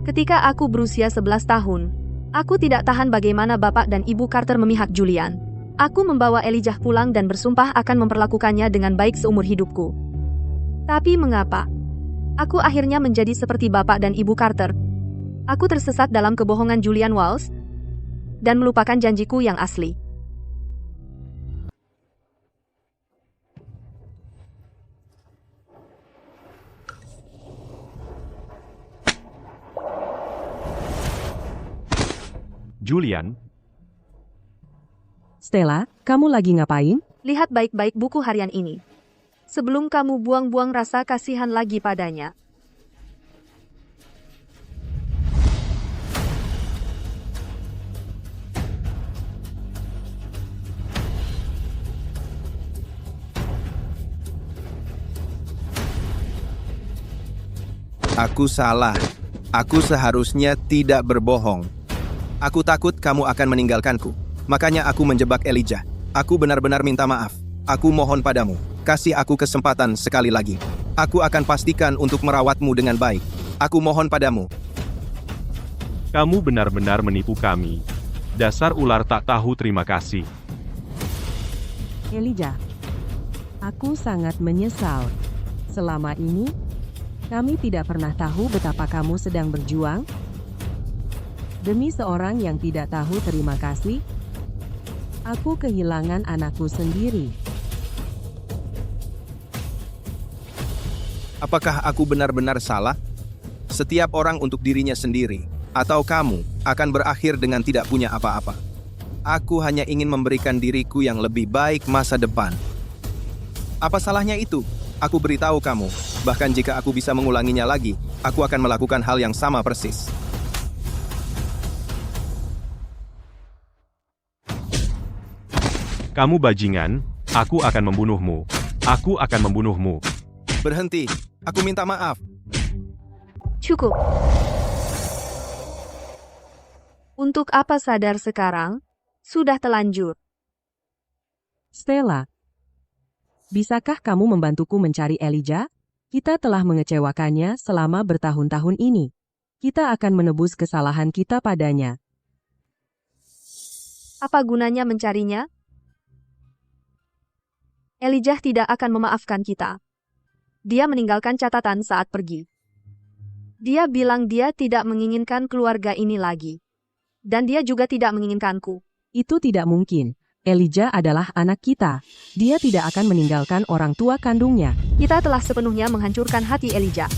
Ketika aku berusia 11 tahun, aku tidak tahan bagaimana bapak dan ibu Carter memihak Julian. Aku membawa Elijah pulang dan bersumpah akan memperlakukannya dengan baik seumur hidupku. Tapi mengapa? Aku akhirnya menjadi seperti bapak dan ibu Carter. Aku tersesat dalam kebohongan Julian Walls dan melupakan janjiku yang asli. Julian, Stella, kamu lagi ngapain? Lihat baik-baik buku harian ini. Sebelum kamu buang-buang rasa kasihan lagi padanya. Aku salah. Aku seharusnya tidak berbohong. Aku takut kamu akan meninggalkanku. Makanya aku menjebak Elijah. Aku benar-benar minta maaf. Aku mohon padamu, kasih aku kesempatan sekali lagi. Aku akan pastikan untuk merawatmu dengan baik. Aku mohon padamu. Kamu benar-benar menipu kami. Dasar ular tak tahu terima kasih. Elijah, aku sangat menyesal. Selama ini, kami tidak pernah tahu betapa kamu sedang berjuang. Demi seorang yang tidak tahu terima kasih, aku kehilangan anakku sendiri. Apakah aku benar-benar salah? Setiap orang untuk dirinya sendiri, atau kamu akan berakhir dengan tidak punya apa-apa. Aku hanya ingin memberikan diriku yang lebih baik masa depan. Apa salahnya itu? Aku beritahu kamu, bahkan jika aku bisa mengulanginya lagi, aku akan melakukan hal yang sama persis. Kamu bajingan, aku akan membunuhmu. Aku akan membunuhmu. Berhenti, aku minta maaf. Cukup. Untuk apa sadar sekarang? Sudah telanjur. Stella, bisakah kamu membantuku mencari Elijah? Kita telah mengecewakannya selama bertahun-tahun ini. Kita akan menebus kesalahan kita padanya. Apa gunanya mencarinya? Elijah tidak akan memaafkan kita. Dia meninggalkan catatan saat pergi. Dia bilang dia tidak menginginkan keluarga ini lagi. Dan dia juga tidak menginginkanku. Itu tidak mungkin. Elijah adalah anak kita. Dia tidak akan meninggalkan orang tua kandungnya. Kita telah sepenuhnya menghancurkan hati Elijah.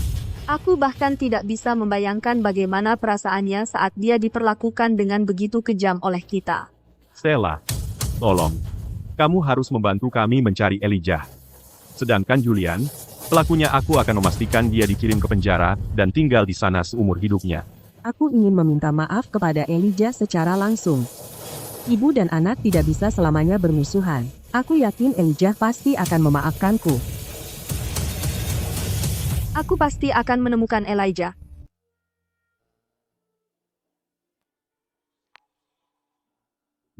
Aku bahkan tidak bisa membayangkan bagaimana perasaannya saat dia diperlakukan dengan begitu kejam oleh kita. Stella, tolong. Kamu harus membantu kami mencari Elijah. Sedangkan Julian, pelakunya aku akan memastikan dia dikirim ke penjara dan tinggal di sana seumur hidupnya. Aku ingin meminta maaf kepada Elijah secara langsung. Ibu dan anak tidak bisa selamanya bermusuhan. Aku yakin Elijah pasti akan memaafkanku. Aku pasti akan menemukan Elijah.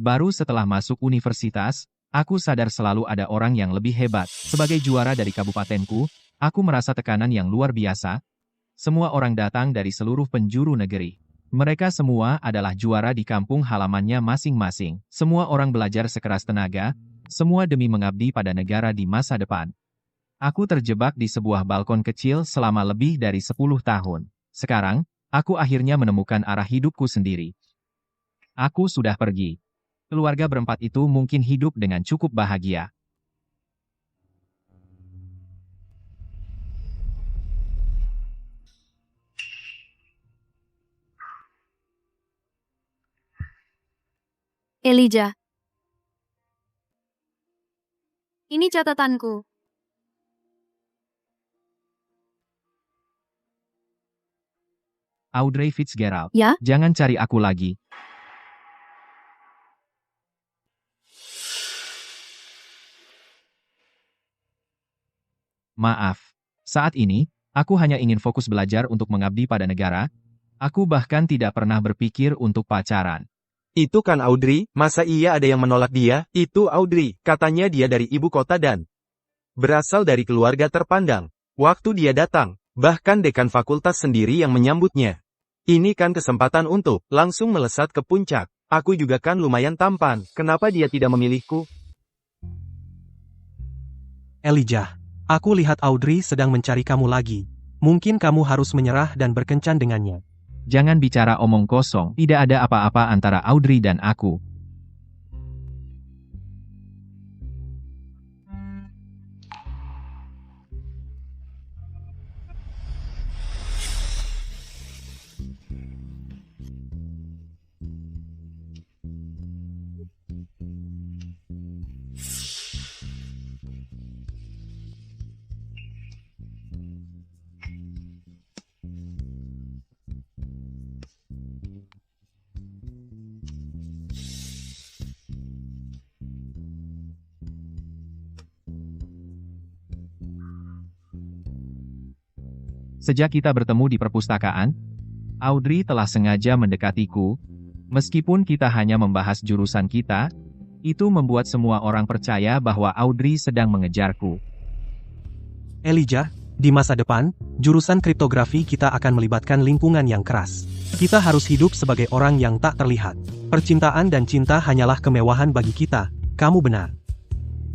Baru setelah masuk universitas, aku sadar selalu ada orang yang lebih hebat. Sebagai juara dari kabupatenku, aku merasa tekanan yang luar biasa. Semua orang datang dari seluruh penjuru negeri. Mereka semua adalah juara di kampung halamannya masing-masing. Semua orang belajar sekeras tenaga, semua demi mengabdi pada negara di masa depan. Aku terjebak di sebuah balkon kecil selama lebih dari 10 tahun. Sekarang, aku akhirnya menemukan arah hidupku sendiri. Aku sudah pergi. Keluarga berempat itu mungkin hidup dengan cukup bahagia. Elijah. Ini catatanku. Audrey Fitzgerald, Ya? jangan cari aku lagi. Maaf. Saat ini, aku hanya ingin fokus belajar untuk mengabdi pada negara. Aku bahkan tidak pernah berpikir untuk pacaran. Itu kan Audrey, masa iya ada yang menolak dia? Itu Audrey, katanya dia dari ibu kota dan berasal dari keluarga terpandang. Waktu dia datang, bahkan dekan fakultas sendiri yang menyambutnya. Ini kan kesempatan untuk langsung melesat ke puncak. Aku juga kan lumayan tampan, kenapa dia tidak memilihku? Elijah, aku lihat Audrey sedang mencari kamu lagi. Mungkin kamu harus menyerah dan berkencan dengannya. Jangan bicara omong kosong, tidak ada apa-apa antara Audrey dan aku. Sejak kita bertemu di perpustakaan, Audrey telah sengaja mendekatiku. Meskipun kita hanya membahas jurusan kita, itu membuat semua orang percaya bahwa Audrey sedang mengejarku. Elijah, di masa depan, jurusan kriptografi kita akan melibatkan lingkungan yang keras. Kita harus hidup sebagai orang yang tak terlihat. Percintaan dan cinta hanyalah kemewahan bagi kita. Kamu benar.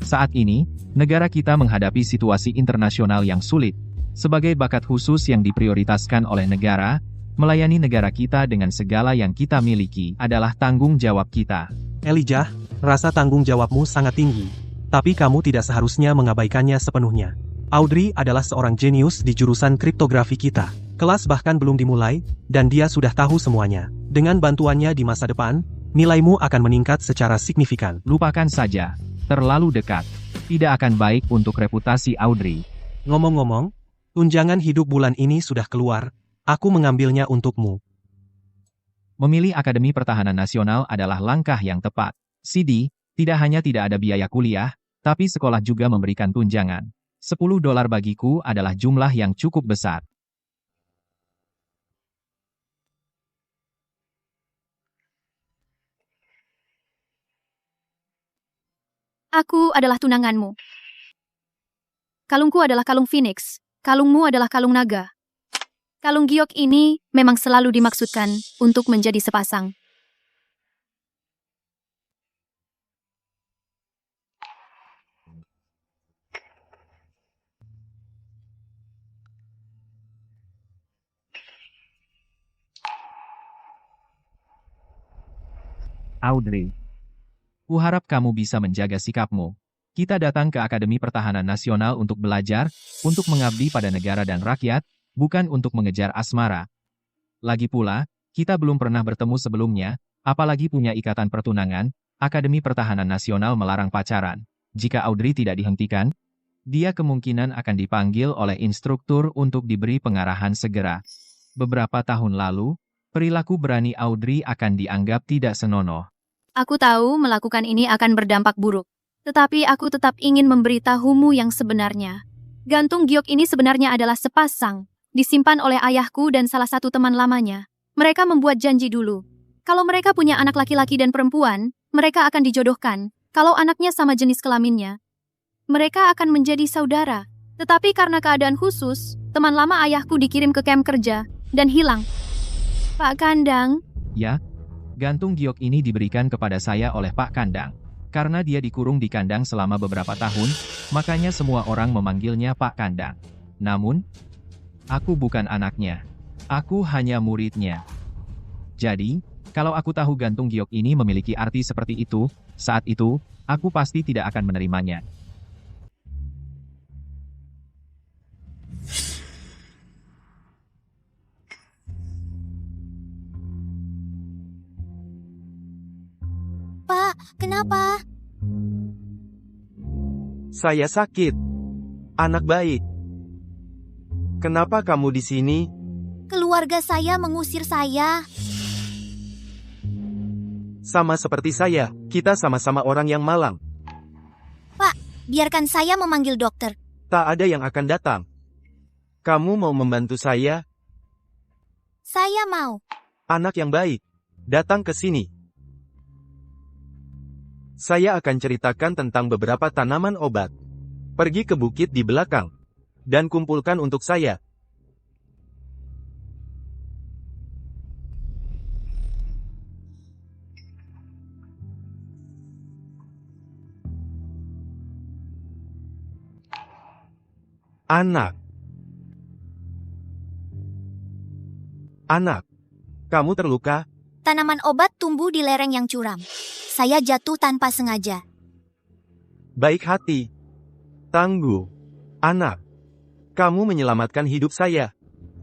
Saat ini, negara kita menghadapi situasi internasional yang sulit. Sebagai bakat khusus yang diprioritaskan oleh negara, melayani negara kita dengan segala yang kita miliki adalah tanggung jawab kita. Elijah, rasa tanggung jawabmu sangat tinggi. Tapi kamu tidak seharusnya mengabaikannya sepenuhnya. Audrey adalah seorang jenius di jurusan kriptografi kita. Kelas bahkan belum dimulai, dan dia sudah tahu semuanya. Dengan bantuannya di masa depan, nilaimu akan meningkat secara signifikan. Lupakan saja. Terlalu dekat. Tidak akan baik untuk reputasi Audrey. Ngomong-ngomong, tunjangan hidup bulan ini sudah keluar. Aku mengambilnya untukmu. Memilih Akademi Pertahanan Nasional adalah langkah yang tepat. CD, tidak hanya tidak ada biaya kuliah, tapi sekolah juga memberikan tunjangan. $10 bagiku adalah jumlah yang cukup besar. Aku adalah tunanganmu. Kalungku adalah kalung Phoenix. Kalungmu adalah kalung naga. Kalung giok ini memang selalu dimaksudkan untuk menjadi sepasang. Audrey, kuharap kamu bisa menjaga sikapmu. Kita datang ke Akademi Pertahanan Nasional untuk belajar, untuk mengabdi pada negara dan rakyat, bukan untuk mengejar asmara. Lagi pula, kita belum pernah bertemu sebelumnya, apalagi punya ikatan pertunangan. Akademi Pertahanan Nasional melarang pacaran. Jika Audrey tidak dihentikan, dia kemungkinan akan dipanggil oleh instruktur untuk diberi pengarahan segera. Beberapa tahun lalu, perilaku berani Audrey akan dianggap tidak senonoh. Aku tahu melakukan ini akan berdampak buruk. Tetapi aku tetap ingin memberitahumu yang sebenarnya. Gantung giok ini sebenarnya adalah sepasang. Disimpan oleh ayahku dan salah satu teman lamanya. Mereka membuat janji dulu. Kalau mereka punya anak laki-laki dan perempuan, mereka akan dijodohkan. Kalau anaknya sama jenis kelaminnya, mereka akan menjadi saudara. Tetapi karena keadaan khusus, teman lama ayahku dikirim ke kamp kerja dan hilang. Pak Kandang. Ya, gantung giok ini diberikan kepada saya oleh Pak Kandang. Karena dia dikurung di kandang selama beberapa tahun, makanya semua orang memanggilnya Pak Kandang. Namun, aku bukan anaknya. Aku hanya muridnya. Jadi, kalau aku tahu gantung giok ini memiliki arti seperti itu, saat itu, aku pasti tidak akan menerimanya. Pak, kenapa? Saya sakit. Anak baik. Kenapa kamu di sini? Keluarga saya mengusir saya. Sama seperti saya, kita sama-sama orang yang malang. Pak, biarkan saya memanggil dokter. Tak ada yang akan datang. Kamu mau membantu saya? Saya mau. Anak yang baik, datang ke sini. Saya akan ceritakan tentang beberapa tanaman obat. Pergi ke bukit di belakang. Dan kumpulkan untuk saya. Anak. Anak. Kamu terluka? Tanaman obat tumbuh di lereng yang curam. Saya jatuh tanpa sengaja. Baik hati. Tangguh. Anak. Kamu menyelamatkan hidup saya.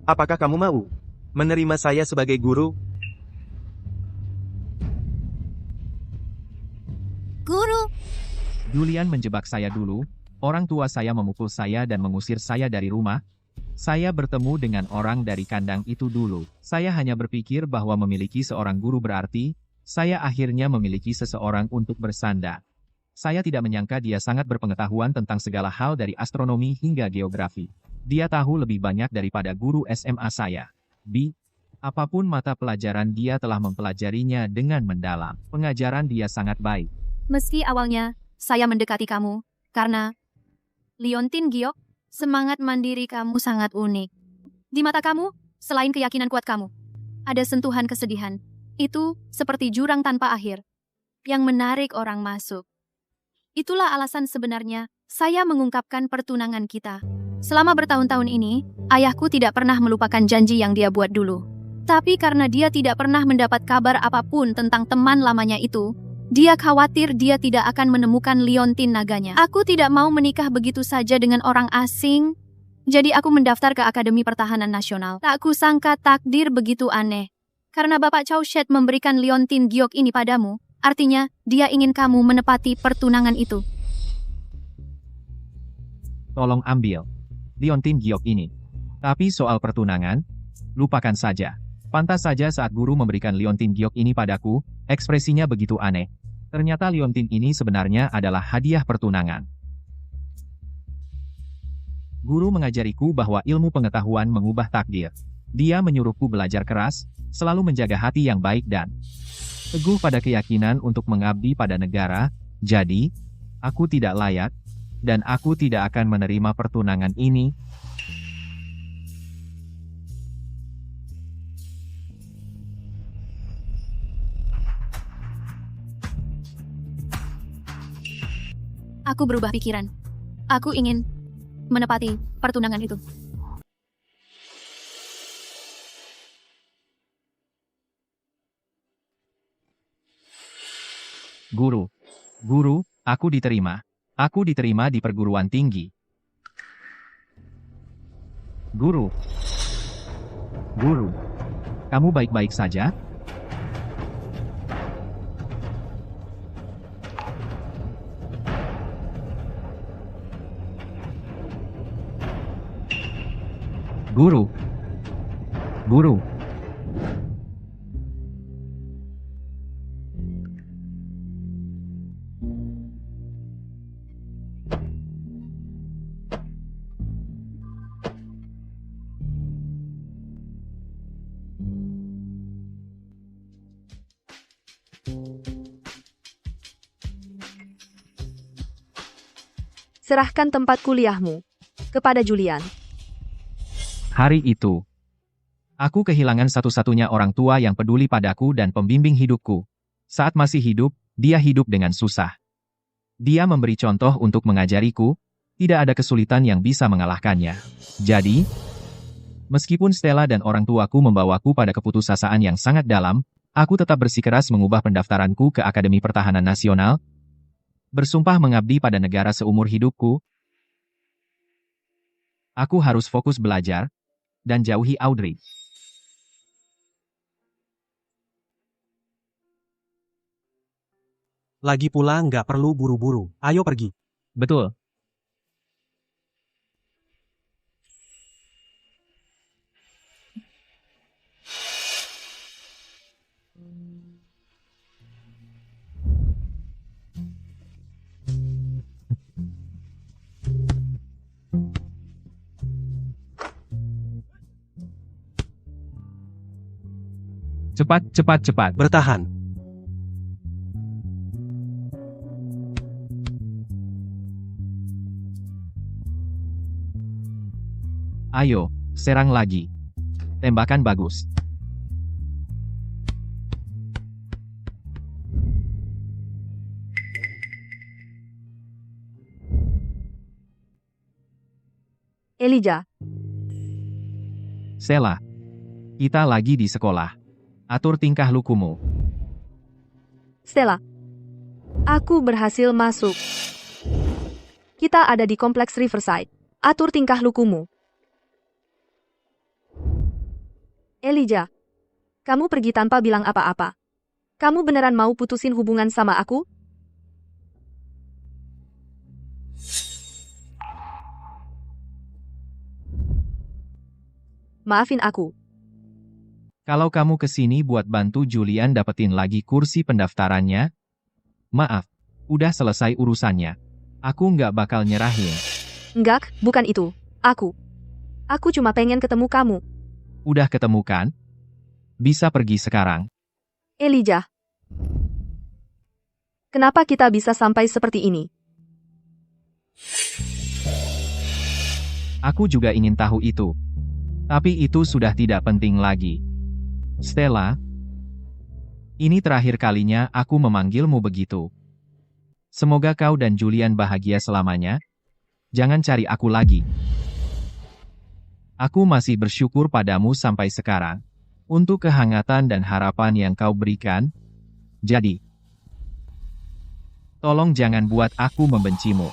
Apakah kamu mau menerima saya sebagai guru? Guru. Julian menjebak saya dulu, orang tua saya memukul saya dan mengusir saya dari rumah. Saya bertemu dengan orang dari kandang itu dulu. Saya hanya berpikir bahwa memiliki seorang guru berarti, saya akhirnya memiliki seseorang untuk bersandar. Saya tidak menyangka dia sangat berpengetahuan tentang segala hal dari astronomi hingga geografi. Dia tahu lebih banyak daripada guru SMA saya. Apapun mata pelajaran dia telah mempelajarinya dengan mendalam. Pengajaran dia sangat baik. Meski awalnya, saya mendekati kamu, karena Liontin Giok, semangat mandiri kamu sangat unik. Di mata kamu, selain keyakinan kuat kamu, ada sentuhan kesedihan. Itu seperti jurang tanpa akhir, yang menarik orang masuk. Itulah alasan sebenarnya saya mengungkapkan pertunangan kita. Selama bertahun-tahun ini, ayahku tidak pernah melupakan janji yang dia buat dulu. Tapi karena dia tidak pernah mendapat kabar apapun tentang teman lamanya itu, dia khawatir dia tidak akan menemukan liontin naganya. Aku tidak mau menikah begitu saja dengan orang asing. Jadi aku mendaftar ke Akademi Pertahanan Nasional. Tak kusangka takdir begitu aneh. Karena Bapak Chow Shet memberikan liontin giok ini padamu, artinya dia ingin kamu menepati pertunangan itu. Tolong ambil liontin giok ini. Tapi soal pertunangan, lupakan saja. Pantas saja saat guru memberikan liontin giok ini padaku, ekspresinya begitu aneh. Ternyata liontin ini sebenarnya adalah hadiah pertunangan. Guru mengajariku bahwa ilmu pengetahuan mengubah takdir. Dia menyuruhku belajar keras, selalu menjaga hati yang baik dan teguh pada keyakinan untuk mengabdi pada negara. Jadi, aku tidak layak, dan aku tidak akan menerima pertunangan ini. Aku berubah pikiran. Aku ingin menepati pertunangan itu. Guru, aku diterima. Aku diterima di perguruan tinggi. Guru, kamu baik-baik saja? Guru. Serahkan tempat kuliahmu kepada Julian. Hari itu, aku kehilangan satu-satunya orang tua yang peduli padaku dan pembimbing hidupku. Saat masih hidup, dia hidup dengan susah. Dia memberi contoh untuk mengajariku, tidak ada kesulitan yang bisa mengalahkannya. Jadi, meskipun Stella dan orang tuaku membawaku pada keputusasaan yang sangat dalam, aku tetap bersikeras mengubah pendaftaranku ke Akademi Pertahanan Nasional, bersumpah mengabdi pada negara seumur hidupku. Aku harus fokus belajar, dan jauhi Audrey. Lagi pula nggak perlu buru-buru, ayo pergi. Betul. Cepat. Bertahan. Ayo, serang lagi. Tembakan bagus. Elijah, Stella, kita lagi di sekolah. Atur tingkah lukumu. Stella. Aku berhasil masuk. Kita ada di kompleks Riverside. Atur tingkah lukumu. Elijah, kamu pergi tanpa bilang apa-apa. Kamu beneran mau putusin hubungan sama aku? Maafin aku. Kalau kamu kesini buat bantu Julian dapetin lagi kursi pendaftarannya, maaf, udah selesai urusannya. Aku nggak bakal nyerahin. Enggak, bukan itu. Aku cuma pengen ketemu kamu. Udah ketemu kan? bisa pergi sekarang. Elijah. Kenapa kita bisa sampai seperti ini? Aku juga ingin tahu itu. Tapi itu sudah tidak penting lagi. Stella, ini terakhir kalinya aku memanggilmu begitu. Semoga kau dan Julian bahagia selamanya. Jangan cari aku lagi. Aku masih bersyukur padamu sampai sekarang. Untuk kehangatan dan harapan yang kau berikan. Jadi, tolong jangan buat aku membencimu.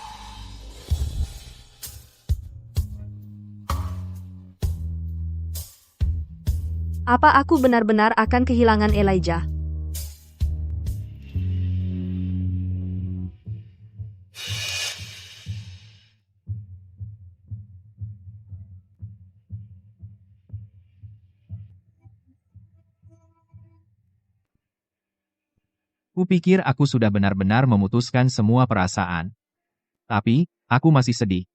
Apa aku benar-benar akan kehilangan Elijah? Kupikir aku sudah benar-benar memutuskan semua perasaan. Tapi, aku masih sedih.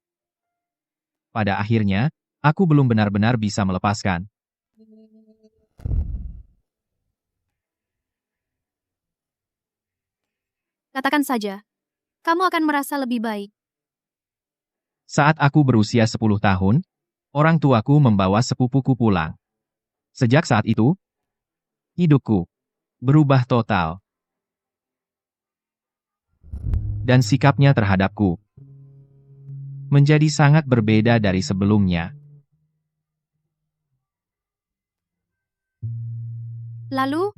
Pada akhirnya, aku belum benar-benar bisa melepaskan. Katakan saja, kamu akan merasa lebih baik. Saat aku berusia 10 tahun, orang tuaku membawa sepupuku pulang. Sejak saat itu, hidupku berubah total. Dan sikapnya terhadapku menjadi sangat berbeda dari sebelumnya. Lalu,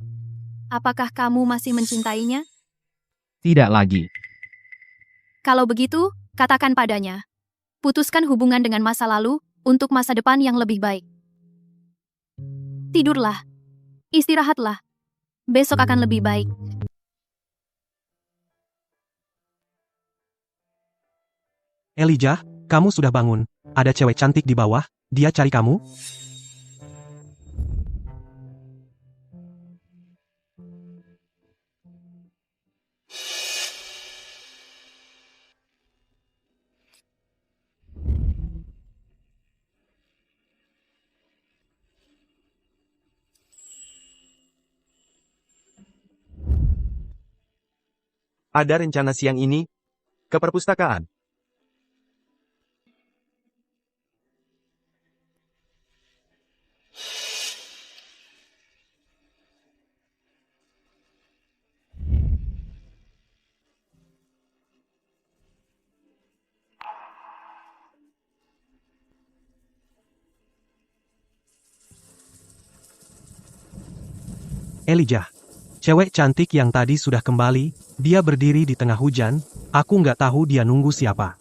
apakah kamu masih mencintainya? Tidak lagi. Kalau begitu, katakan padanya. Putuskan hubungan dengan masa lalu untuk masa depan yang lebih baik. Tidurlah. Istirahatlah. Besok akan lebih baik. Elijah, kamu sudah bangun. Ada cewek cantik di bawah, dia cari kamu. Ada rencana siang ini? Ke perpustakaan. Elijah. Cewek cantik yang tadi sudah kembali, dia berdiri di tengah hujan, aku nggak tahu dia nunggu siapa.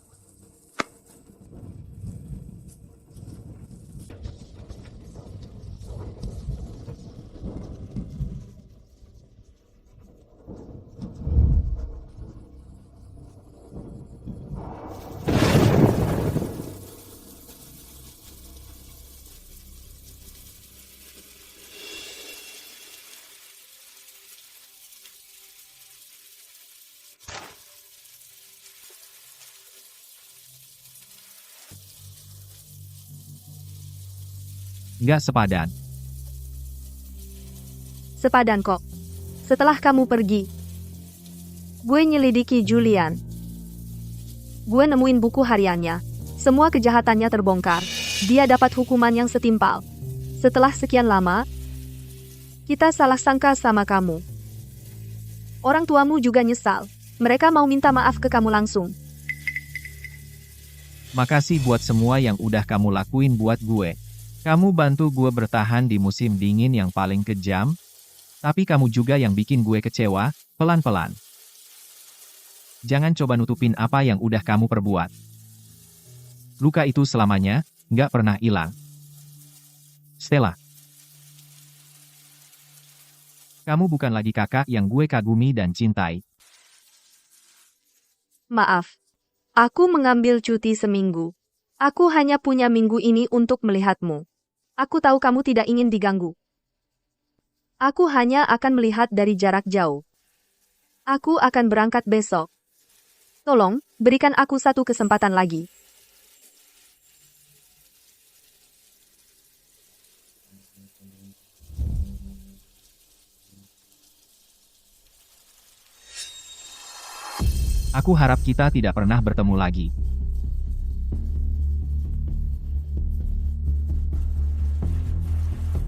Nggak sepadan. Sepadan kok. Setelah kamu pergi, gue nyelidiki Julian. Gue nemuin buku hariannya. Semua kejahatannya terbongkar. Dia dapat hukuman yang setimpal. Setelah sekian lama, kita salah sangka sama kamu. Orang tuamu juga nyesal. Mereka mau minta maaf ke kamu langsung. Makasih buat semua yang udah kamu lakuin buat gue. Kamu bantu gue bertahan di musim dingin yang paling kejam, tapi kamu juga yang bikin gue kecewa, pelan-pelan. Jangan coba nutupin apa yang udah kamu perbuat. Luka itu selamanya, nggak pernah hilang. Stella. Kamu bukan lagi kakak yang gue kagumi dan cintai. Maaf. Aku mengambil cuti seminggu. Aku hanya punya minggu ini untuk melihatmu. Aku tahu kamu tidak ingin diganggu. Aku hanya akan melihat dari jarak jauh. Aku akan berangkat besok. Tolong, berikan aku satu kesempatan lagi. Aku harap kita tidak pernah bertemu lagi.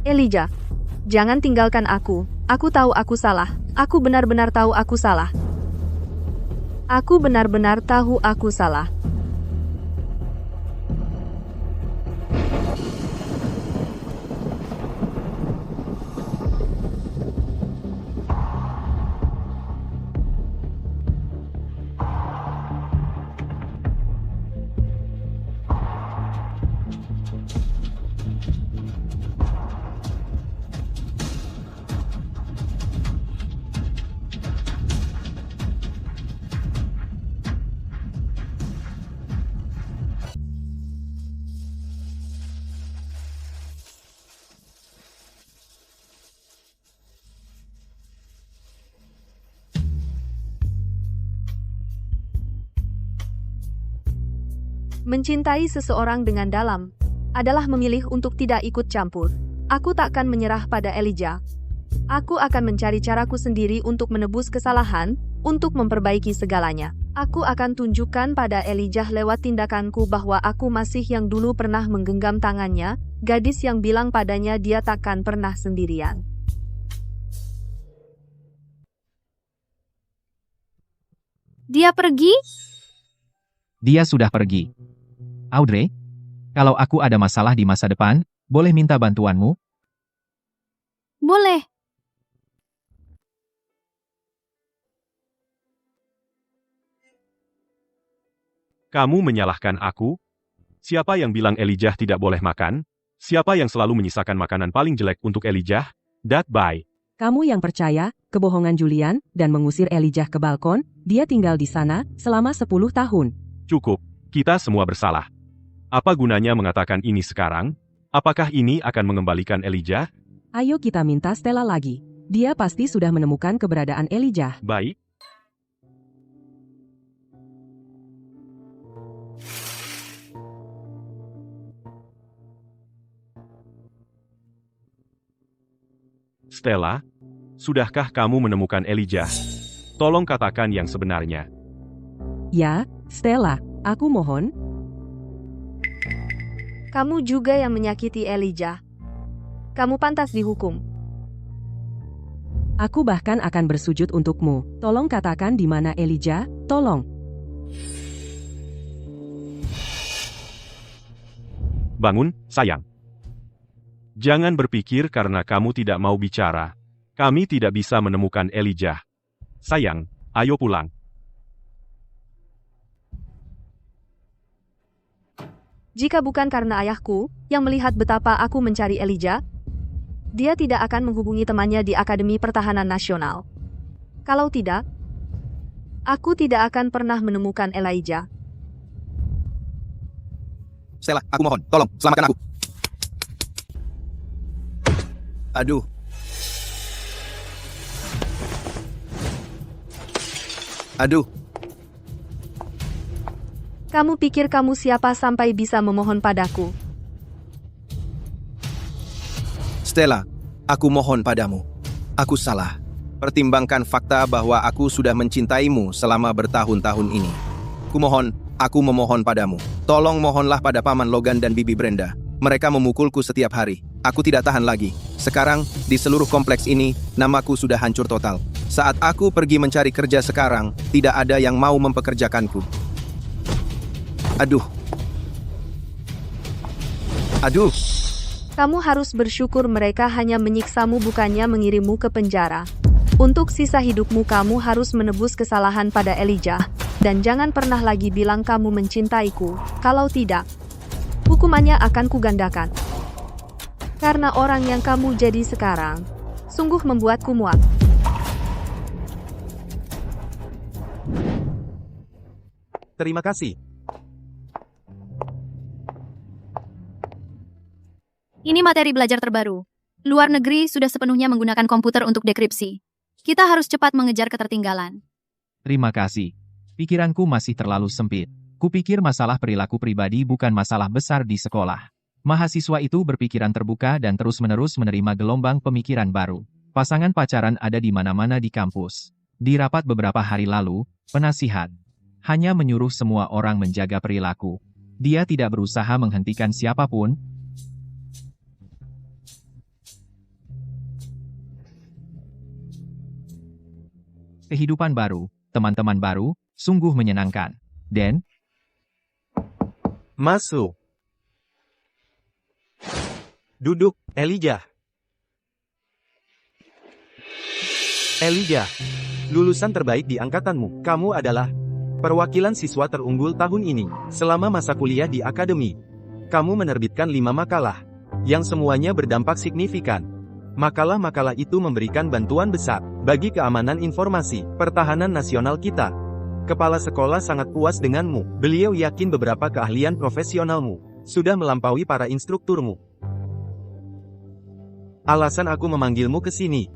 Elijah, jangan tinggalkan aku. Aku tahu aku salah. Aku benar-benar tahu aku salah. Aku benar-benar tahu aku salah. Mencintai seseorang dengan dalam adalah memilih untuk tidak ikut campur. Aku takkan menyerah pada Elijah. Aku akan mencari caraku sendiri untuk menebus kesalahan, untuk memperbaiki segalanya. Aku akan tunjukkan pada Elijah lewat tindakanku bahwa aku masih yang dulu pernah menggenggam tangannya, gadis yang bilang padanya dia takkan pernah sendirian. Dia pergi? Dia sudah pergi. Audrey, kalau aku ada masalah di masa depan, boleh minta bantuanmu? Boleh. Kamu menyalahkan aku? Siapa yang bilang Elijah tidak boleh makan? Siapa yang selalu menyisakan makanan paling jelek untuk Elijah? That bye. Kamu yang percaya kebohongan Julian dan mengusir Elijah ke balkon, dia tinggal di sana selama 10 tahun. Cukup, kita semua bersalah. Apa gunanya mengatakan ini sekarang? Apakah ini akan mengembalikan Elijah? Ayo kita minta Stella lagi. Dia pasti sudah menemukan keberadaan Elijah. Baik. Stella, sudahkah kamu menemukan Elijah? Tolong katakan yang sebenarnya. Ya, Stella, aku mohon. Kamu juga yang menyakiti Elijah. Kamu pantas dihukum. Aku bahkan akan bersujud untukmu. Tolong katakan di mana Elijah, tolong. Bangun, sayang. Jangan berpikir karena kamu tidak mau bicara. Kami tidak bisa menemukan Elijah. Sayang, ayo pulang. Jika bukan karena ayahku, yang melihat betapa aku mencari Elijah, dia tidak akan menghubungi temannya di Akademi Pertahanan Nasional. Kalau tidak, aku tidak akan pernah menemukan Elijah. Stella, aku mohon, tolong, selamatkan aku. Aduh. Aduh. Kamu pikir kamu siapa sampai bisa memohon padaku? Stella, aku mohon padamu. Aku salah. Pertimbangkan fakta bahwa aku sudah mencintaimu selama bertahun-tahun ini. Aku memohon padamu. Tolong mohonlah pada Paman Logan dan Bibi Brenda. Mereka memukulku setiap hari. Aku tidak tahan lagi. Sekarang, di seluruh kompleks ini, namaku sudah hancur total. Saat aku pergi mencari kerja sekarang, tidak ada yang mau mempekerjakanku. Aduh. Aduh. Kamu harus bersyukur mereka hanya menyiksamu bukannya mengirimmu ke penjara. Untuk sisa hidupmu kamu harus menebus kesalahan pada Elijah. Dan jangan pernah lagi bilang kamu mencintaiku. Kalau tidak, hukumannya akan kugandakan. Karena orang yang kamu jadi sekarang, sungguh membuatku muak. Terima kasih. Ini materi belajar terbaru. Luar negeri sudah sepenuhnya menggunakan komputer untuk dekripsi. Kita harus cepat mengejar ketertinggalan. Terima kasih. Pikiranku masih terlalu sempit. Kupikir masalah perilaku pribadi bukan masalah besar di sekolah. Mahasiswa itu berpikiran terbuka dan terus-menerus menerima gelombang pemikiran baru. Pasangan pacaran ada di mana-mana di kampus. Di rapat beberapa hari lalu, penasihat hanya menyuruh semua orang menjaga perilaku. Dia tidak berusaha menghentikan siapapun. Kehidupan baru, teman-teman baru, sungguh menyenangkan. Dan, Masuk. Duduk, Elijah. Elijah, lulusan terbaik di angkatanmu. Kamu adalah perwakilan siswa terunggul tahun ini. Selama masa kuliah di akademi, kamu menerbitkan 5 makalah, yang semuanya berdampak signifikan. Makalah-makalah itu memberikan bantuan besar bagi keamanan informasi pertahanan nasional kita. Kepala sekolah sangat puas denganmu. Beliau yakin beberapa keahlian profesionalmu sudah melampaui para instrukturmu. Alasan aku memanggilmu ke sini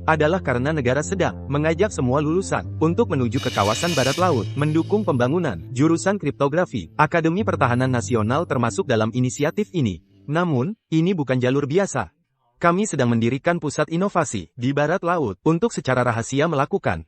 adalah karena negara sedang mengajak semua lulusan untuk menuju ke kawasan barat laut, mendukung pembangunan jurusan kriptografi. Akademi Pertahanan Nasional termasuk dalam inisiatif ini. Namun, ini bukan jalur biasa. Kami sedang mendirikan pusat inovasi di barat laut untuk secara rahasia melakukan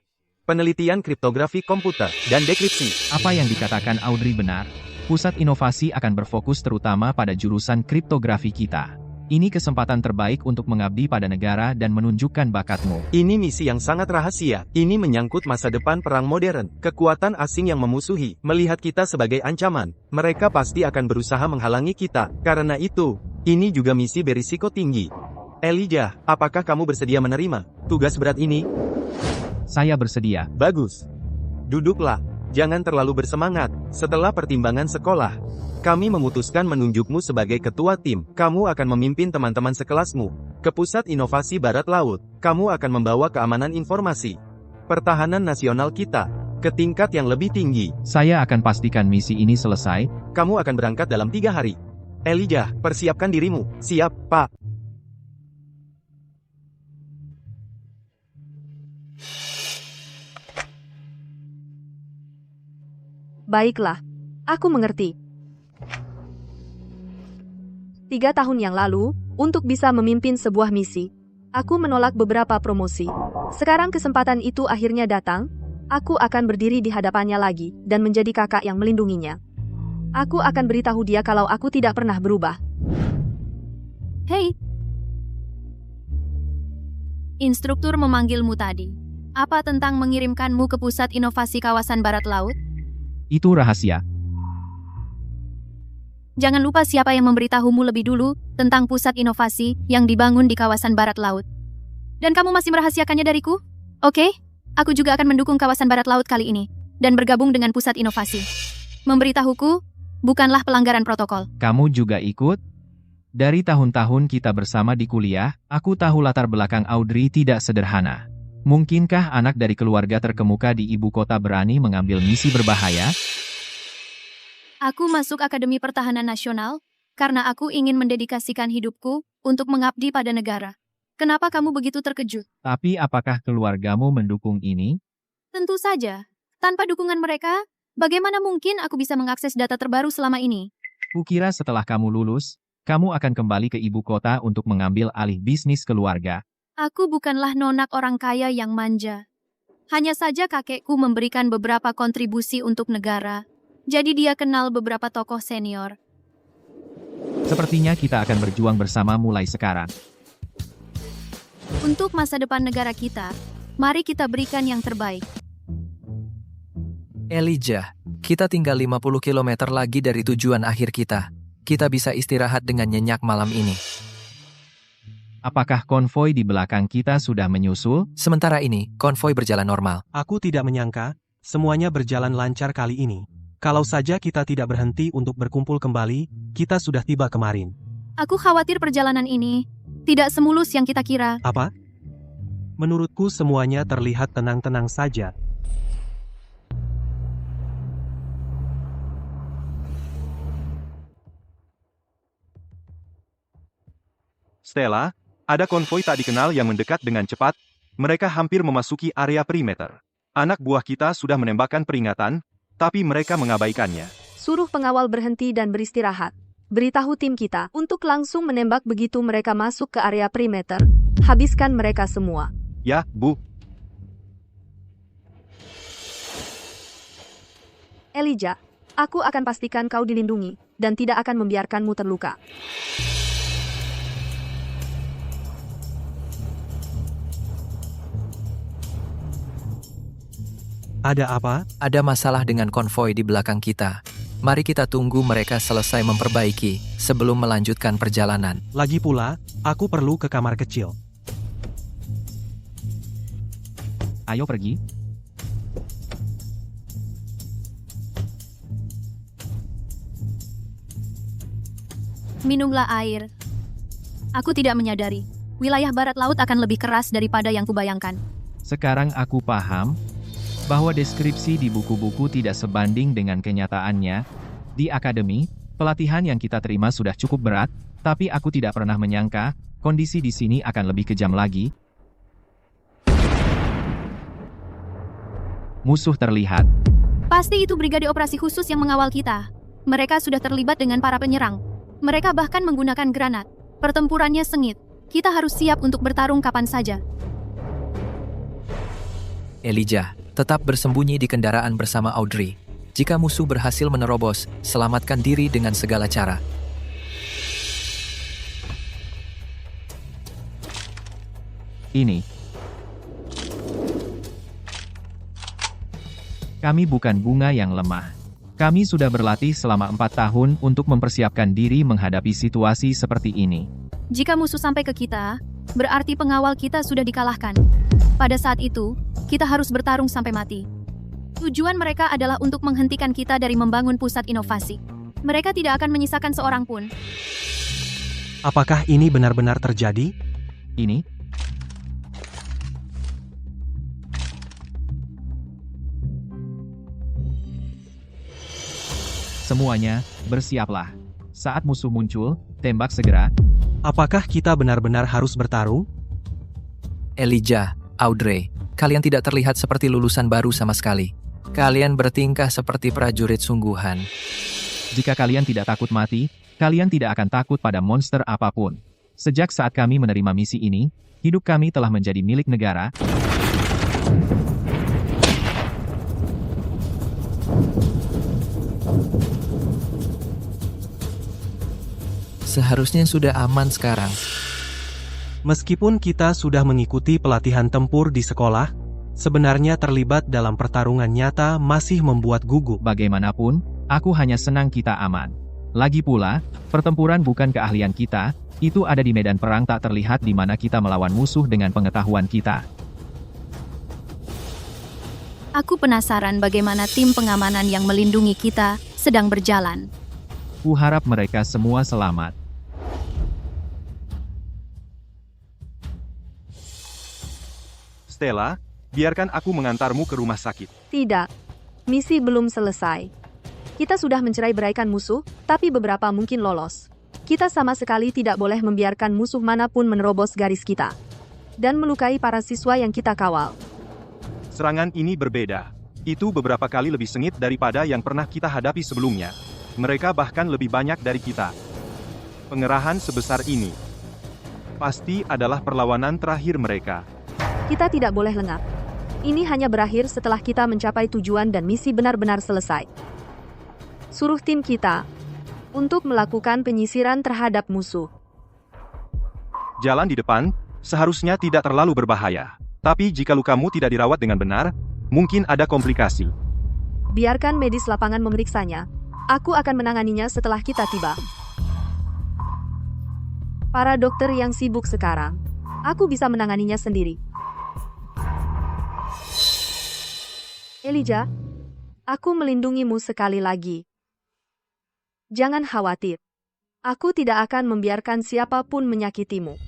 penelitian kriptografi komputer dan dekripsi. apa yang dikatakan Audrey benar? Pusat inovasi akan berfokus terutama pada jurusan kriptografi kita. Ini kesempatan terbaik untuk mengabdi pada negara dan menunjukkan bakatmu. Ini misi yang sangat rahasia. Ini menyangkut masa depan perang modern. Kekuatan asing yang memusuhi, melihat kita sebagai ancaman. Mereka pasti akan berusaha menghalangi kita. Karena itu, ini juga misi berisiko tinggi. Elijah, apakah kamu bersedia menerima tugas berat ini? Saya bersedia. Bagus. Duduklah. Jangan terlalu bersemangat. Setelah pertimbangan sekolah, kami memutuskan menunjukmu sebagai ketua tim. Kamu akan memimpin teman-teman sekelasmu ke Pusat Inovasi Barat Laut. Kamu akan membawa keamanan informasi pertahanan nasional kita ke tingkat yang lebih tinggi. Saya akan pastikan misi ini selesai. Kamu akan berangkat dalam 3 hari. Elijah, persiapkan dirimu. Siap, Pak. Baiklah, aku mengerti. 3 tahun yang lalu, untuk bisa memimpin sebuah misi, aku menolak beberapa promosi. Sekarang kesempatan itu akhirnya datang, aku akan berdiri di hadapannya lagi, dan menjadi kakak yang melindunginya. Aku akan beritahu dia kalau aku tidak pernah berubah. Hei! Instruktur memanggilmu tadi. Apa tentang mengirimkanmu ke Pusat Inovasi Kawasan Barat Laut? Itu rahasia. Jangan lupa siapa yang memberitahumu lebih dulu tentang pusat inovasi yang dibangun di kawasan barat laut. Dan kamu masih merahasiakannya dariku? Oke, aku juga akan mendukung kawasan barat laut kali ini dan bergabung dengan pusat inovasi. Memberitahuku bukanlah pelanggaran protokol. Kamu juga ikut? Dari tahun-tahun kita bersama di kuliah, aku tahu latar belakang Audrey tidak sederhana. Mungkinkah anak dari keluarga terkemuka di ibu kota berani mengambil misi berbahaya? Aku masuk Akademi Pertahanan Nasional karena aku ingin mendedikasikan hidupku untuk mengabdi pada negara. Kenapa kamu begitu terkejut? Tapi apakah keluargamu mendukung ini? Tentu saja. Tanpa dukungan mereka, bagaimana mungkin aku bisa mengakses data terbaru selama ini? Kukira setelah kamu lulus, kamu akan kembali ke ibu kota untuk mengambil alih bisnis keluarga. Aku bukanlah nonak orang kaya yang manja. Hanya saja kakekku memberikan beberapa kontribusi untuk negara. Jadi dia kenal beberapa tokoh senior. Sepertinya kita akan berjuang bersama mulai sekarang. Untuk masa depan negara kita, mari kita berikan yang terbaik. Elijah, kita tinggal 50 km lagi dari tujuan akhir kita. Kita bisa istirahat dengan nyenyak malam ini. Apakah konvoi di belakang kita sudah menyusul? Sementara ini, konvoi berjalan normal. Aku tidak menyangka, semuanya berjalan lancar kali ini. Kalau saja kita tidak berhenti untuk berkumpul kembali, kita sudah tiba kemarin. Aku khawatir perjalanan ini tidak semulus yang kita kira. Apa? Menurutku semuanya terlihat tenang-tenang saja. Stella, ada konvoi tak dikenal yang mendekat dengan cepat. Mereka hampir memasuki area perimeter. Anak buah kita sudah menembakkan peringatan, tapi mereka mengabaikannya. Suruh pengawal berhenti dan beristirahat. Beritahu tim kita untuk langsung menembak begitu mereka masuk ke area perimeter. Habiskan mereka semua. Ya, Bu. Elijah, aku akan pastikan kau dilindungi, dan tidak akan membiarkanmu terluka. Ada apa? Ada masalah dengan konvoi di belakang kita. Mari kita tunggu mereka selesai memperbaiki sebelum melanjutkan perjalanan. Lagi pula, aku perlu ke kamar kecil. Ayo pergi. Minumlah air. Aku tidak menyadari. Wilayah barat laut akan lebih keras daripada yang kubayangkan. Sekarang aku paham bahwa deskripsi di buku-buku tidak sebanding dengan kenyataannya. Di akademi, pelatihan yang kita terima sudah cukup berat, tapi aku tidak pernah menyangka kondisi di sini akan lebih kejam lagi. Musuh terlihat. Pasti itu brigade operasi khusus yang mengawal kita. Mereka sudah terlibat dengan para penyerang. Mereka bahkan menggunakan granat. Pertempurannya sengit. Kita harus siap untuk bertarung kapan saja. Elijah, tetap bersembunyi di kendaraan bersama Audrey. Jika musuh berhasil menerobos, selamatkan diri dengan segala cara. Ini. Kami bukan bunga yang lemah. Kami sudah berlatih selama 4 tahun untuk mempersiapkan diri menghadapi situasi seperti ini. Jika musuh sampai ke kita, berarti pengawal kita sudah dikalahkan. Pada saat itu, kita harus bertarung sampai mati. Tujuan mereka adalah untuk menghentikan kita dari membangun pusat inovasi. Mereka tidak akan menyisakan seorang pun. Apakah ini benar-benar terjadi? Ini. Semuanya, bersiaplah. Saat musuh muncul, tembak segera. Apakah kita benar-benar harus bertarung? Elijah, Audrey, kalian tidak terlihat seperti lulusan baru sama sekali. Kalian bertingkah seperti prajurit sungguhan. Jika kalian tidak takut mati, kalian tidak akan takut pada monster apapun. Sejak saat kami menerima misi ini, hidup kami telah menjadi milik negara. Seharusnya sudah aman sekarang. Meskipun kita sudah mengikuti pelatihan tempur di sekolah, sebenarnya terlibat dalam pertarungan nyata masih membuat gugup. Bagaimanapun, aku hanya senang kita aman. Lagi pula, pertempuran bukan keahlian kita, itu ada di medan perang tak terlihat di mana kita melawan musuh dengan pengetahuan kita. Aku penasaran bagaimana tim pengamanan yang melindungi kita sedang berjalan. Kuharap mereka semua selamat. Stella, biarkan aku mengantarmu ke rumah sakit. Tidak. Misi belum selesai. Kita sudah mencerai-beraikan musuh, tapi beberapa mungkin lolos. Kita sama sekali tidak boleh membiarkan musuh manapun menerobos garis kita dan melukai para siswa yang kita kawal. Serangan ini berbeda. Itu beberapa kali lebih sengit daripada yang pernah kita hadapi sebelumnya. Mereka bahkan lebih banyak dari kita. Pengerahan sebesar ini pasti adalah perlawanan terakhir mereka. Kita tidak boleh lengah. Ini hanya berakhir setelah kita mencapai tujuan dan misi benar-benar selesai. Suruh tim kita untuk melakukan penyisiran terhadap musuh. Jalan di depan seharusnya tidak terlalu berbahaya. Tapi jika lukamu tidak dirawat dengan benar, mungkin ada komplikasi. Biarkan medis lapangan memeriksanya. Aku akan menanganinya setelah kita tiba. Para dokter yang sibuk sekarang, aku bisa menanganinya sendiri. Elijah, aku melindungimu sekali lagi. Jangan khawatir. Aku tidak akan membiarkan siapapun menyakitimu.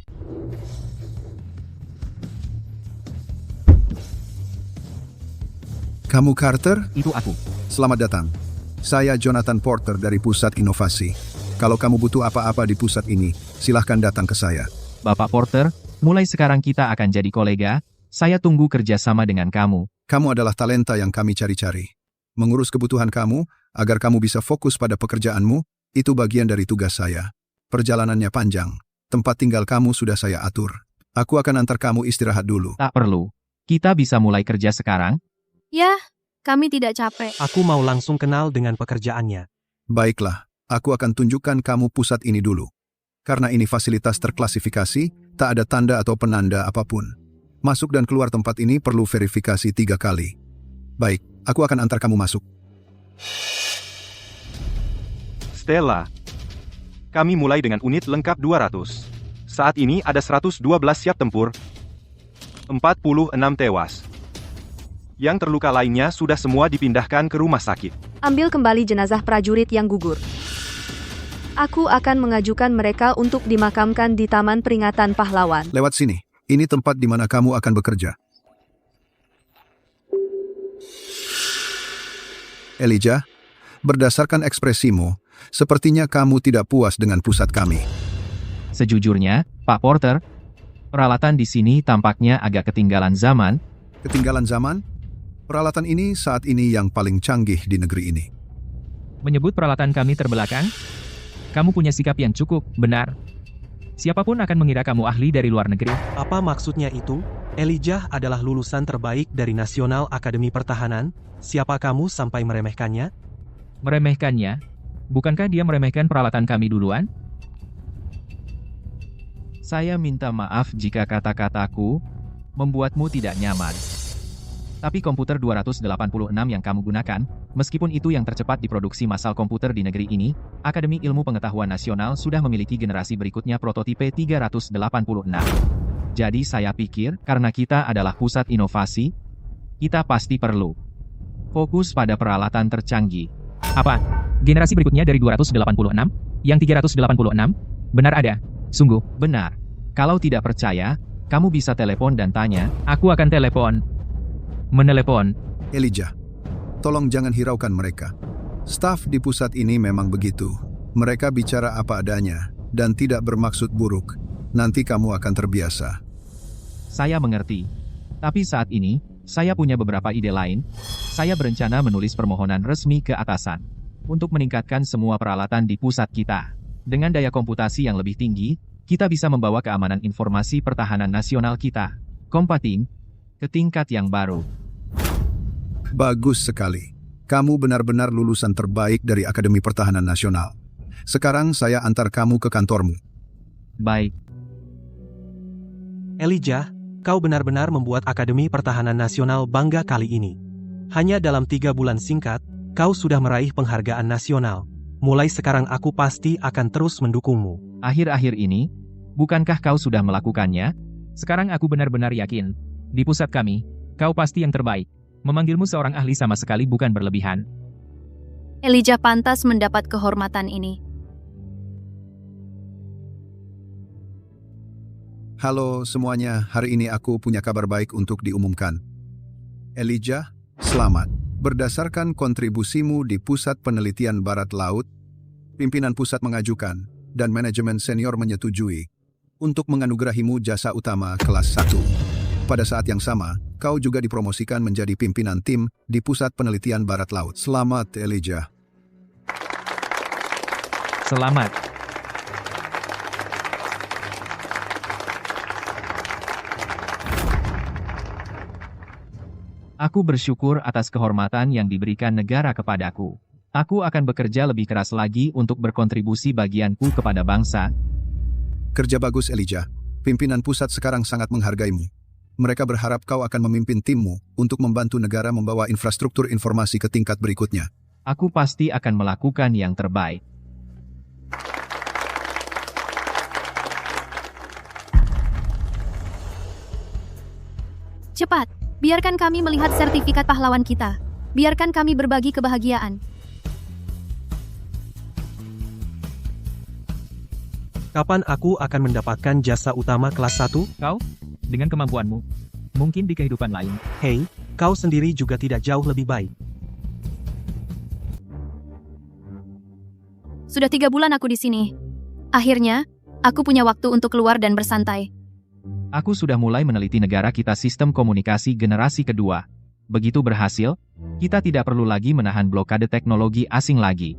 Kamu Carter? Itu aku. Selamat datang. Saya Jonathan Porter dari Pusat Inovasi. Kalau kamu butuh apa-apa di pusat ini, silahkan datang ke saya. Bapak Porter, mulai sekarang kita akan jadi kolega. Saya tunggu kerjasama dengan kamu. Kamu adalah talenta yang kami cari-cari. Mengurus kebutuhan kamu, agar kamu bisa fokus pada pekerjaanmu, itu bagian dari tugas saya. Perjalanannya panjang. Tempat tinggal kamu sudah saya atur. Aku akan antar kamu istirahat dulu. Tak perlu. Kita bisa mulai kerja sekarang? Ya, Kami tidak capek. Aku mau langsung kenal dengan pekerjaannya. Baiklah, aku akan tunjukkan kamu pusat ini dulu. Karena ini fasilitas terklasifikasi, tak ada tanda atau penanda apapun. Masuk dan keluar tempat ini perlu verifikasi 3 kali. Baik, aku akan antar kamu masuk. Stella. Kami mulai dengan unit lengkap 200. Saat ini ada 112 siap tempur, 46 tewas. Yang terluka lainnya sudah semua dipindahkan ke rumah sakit. Ambil kembali jenazah prajurit yang gugur. Aku akan mengajukan mereka untuk dimakamkan di Taman Peringatan Pahlawan. Lewat sini, ini tempat di mana kamu akan bekerja. Elijah, berdasarkan ekspresimu, sepertinya kamu tidak puas dengan pusat kami. Sejujurnya, Pak Porter, peralatan di sini tampaknya agak ketinggalan zaman. Ketinggalan zaman? Peralatan ini saat ini yang paling canggih di negeri ini. Menyebut peralatan kami terbelakang? Kamu punya sikap yang cukup, benar. Siapapun akan mengira kamu ahli dari luar negeri. Apa maksudnya itu? Elijah adalah lulusan terbaik dari Nasional Akademi Pertahanan. Siapa kamu sampai meremehkannya? Meremehkannya? Bukankah dia meremehkan peralatan kami duluan? Saya minta maaf jika kata-kataku membuatmu tidak nyaman. Tapi komputer 286 yang kamu gunakan, meskipun itu yang tercepat diproduksi massal komputer di negeri ini, Akademi Ilmu Pengetahuan Nasional sudah memiliki generasi berikutnya prototipe 386. Jadi saya pikir, karena kita adalah pusat inovasi, kita pasti perlu fokus pada peralatan tercanggih. Apa? Generasi berikutnya dari 286? Yang 386? Benar ada? Sungguh? Benar. Kalau tidak percaya, kamu bisa telepon dan tanya. Aku akan telepon. Menelepon. Elijah, tolong jangan hiraukan mereka. Staf di pusat ini memang begitu. Mereka bicara apa adanya, dan tidak bermaksud buruk. Nanti kamu akan terbiasa. Saya mengerti. Tapi saat ini, saya punya beberapa ide lain. Saya berencana menulis permohonan resmi ke atasan untuk meningkatkan semua peralatan di pusat kita. Dengan daya komputasi yang lebih tinggi, kita bisa membawa keamanan informasi pertahanan nasional kita, computing, ke tingkat yang baru. Bagus sekali. Kamu benar-benar lulusan terbaik dari Akademi Pertahanan Nasional. Sekarang saya antar kamu ke kantormu. Baik. Elijah, kau benar-benar membuat Akademi Pertahanan Nasional bangga kali ini. Hanya dalam 3 bulan singkat, kau sudah meraih penghargaan nasional. Mulai sekarang aku pasti akan terus mendukungmu. Akhir-akhir ini, bukankah kau sudah melakukannya? Sekarang aku benar-benar yakin. Di pusat kami, kau pasti yang terbaik. Memanggilmu seorang ahli sama sekali bukan berlebihan. Elijah pantas mendapat kehormatan ini. Halo semuanya, hari ini aku punya kabar baik untuk diumumkan. Elijah, selamat. Berdasarkan kontribusimu di Pusat Penelitian Barat Laut, pimpinan pusat mengajukan, dan manajemen senior menyetujui, untuk menganugerahimu jasa utama kelas 1. Pada saat yang sama, kau juga dipromosikan menjadi pimpinan tim di Pusat Penelitian Barat Laut. Selamat, Elijah. Selamat. Aku bersyukur atas kehormatan yang diberikan negara kepadaku. Aku akan bekerja lebih keras lagi untuk berkontribusi bagianku kepada bangsa. Kerja bagus, Elijah. Pimpinan pusat sekarang sangat menghargaimu. Mereka berharap kau akan memimpin timmu untuk membantu negara membawa infrastruktur informasi ke tingkat berikutnya. Aku pasti akan melakukan yang terbaik. Cepat, biarkan kami melihat sertifikat pahlawan kita. Biarkan kami berbagi kebahagiaan. Kapan aku akan mendapatkan jasa utama kelas 1? Kau? Dengan kemampuanmu. Mungkin di kehidupan lain. Hei, kau sendiri juga tidak jauh lebih baik. Sudah 3 bulan aku di sini. Akhirnya, aku punya waktu untuk keluar dan bersantai. Aku sudah mulai meneliti negara kita sistem komunikasi generasi kedua. Begitu berhasil, kita tidak perlu lagi menahan blokade teknologi asing lagi.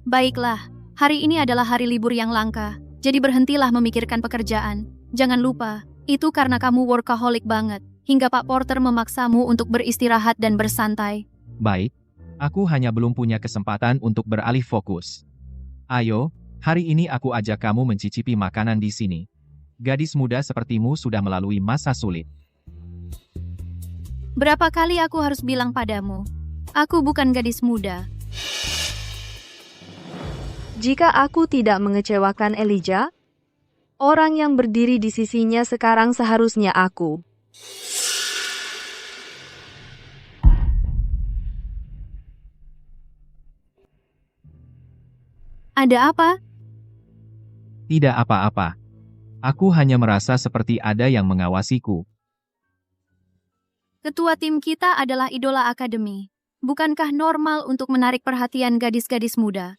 Baiklah, hari ini adalah hari libur yang langka. Jadi berhentilah memikirkan pekerjaan. Jangan lupa, itu karena kamu workaholic banget. Hingga Pak Porter memaksamu untuk beristirahat dan bersantai. Baik, aku hanya belum punya kesempatan untuk beralih fokus. Ayo, hari ini aku ajak kamu mencicipi makanan di sini. Gadis muda sepertimu sudah melalui masa sulit. Berapa kali aku harus bilang padamu? Aku bukan gadis muda. Jika aku tidak mengecewakan Elijah, orang yang berdiri di sisinya sekarang seharusnya aku. Ada apa? Tidak apa-apa. Aku hanya merasa seperti ada yang mengawasiku. Ketua tim kita adalah idola akademi. Bukankah normal untuk menarik perhatian gadis-gadis muda?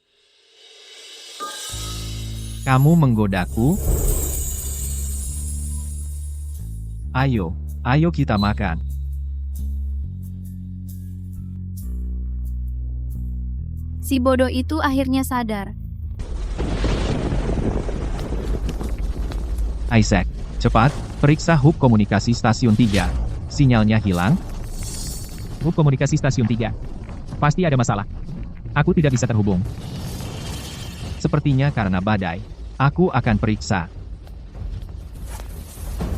Kamu menggodaku? Ayo kita makan. Si bodoh itu akhirnya sadar. Isaac, cepat, periksa hub komunikasi stasiun 3. Sinyalnya hilang. Hub komunikasi stasiun 3. Pasti ada masalah. Aku tidak bisa terhubung. Sepertinya karena badai. Aku akan periksa.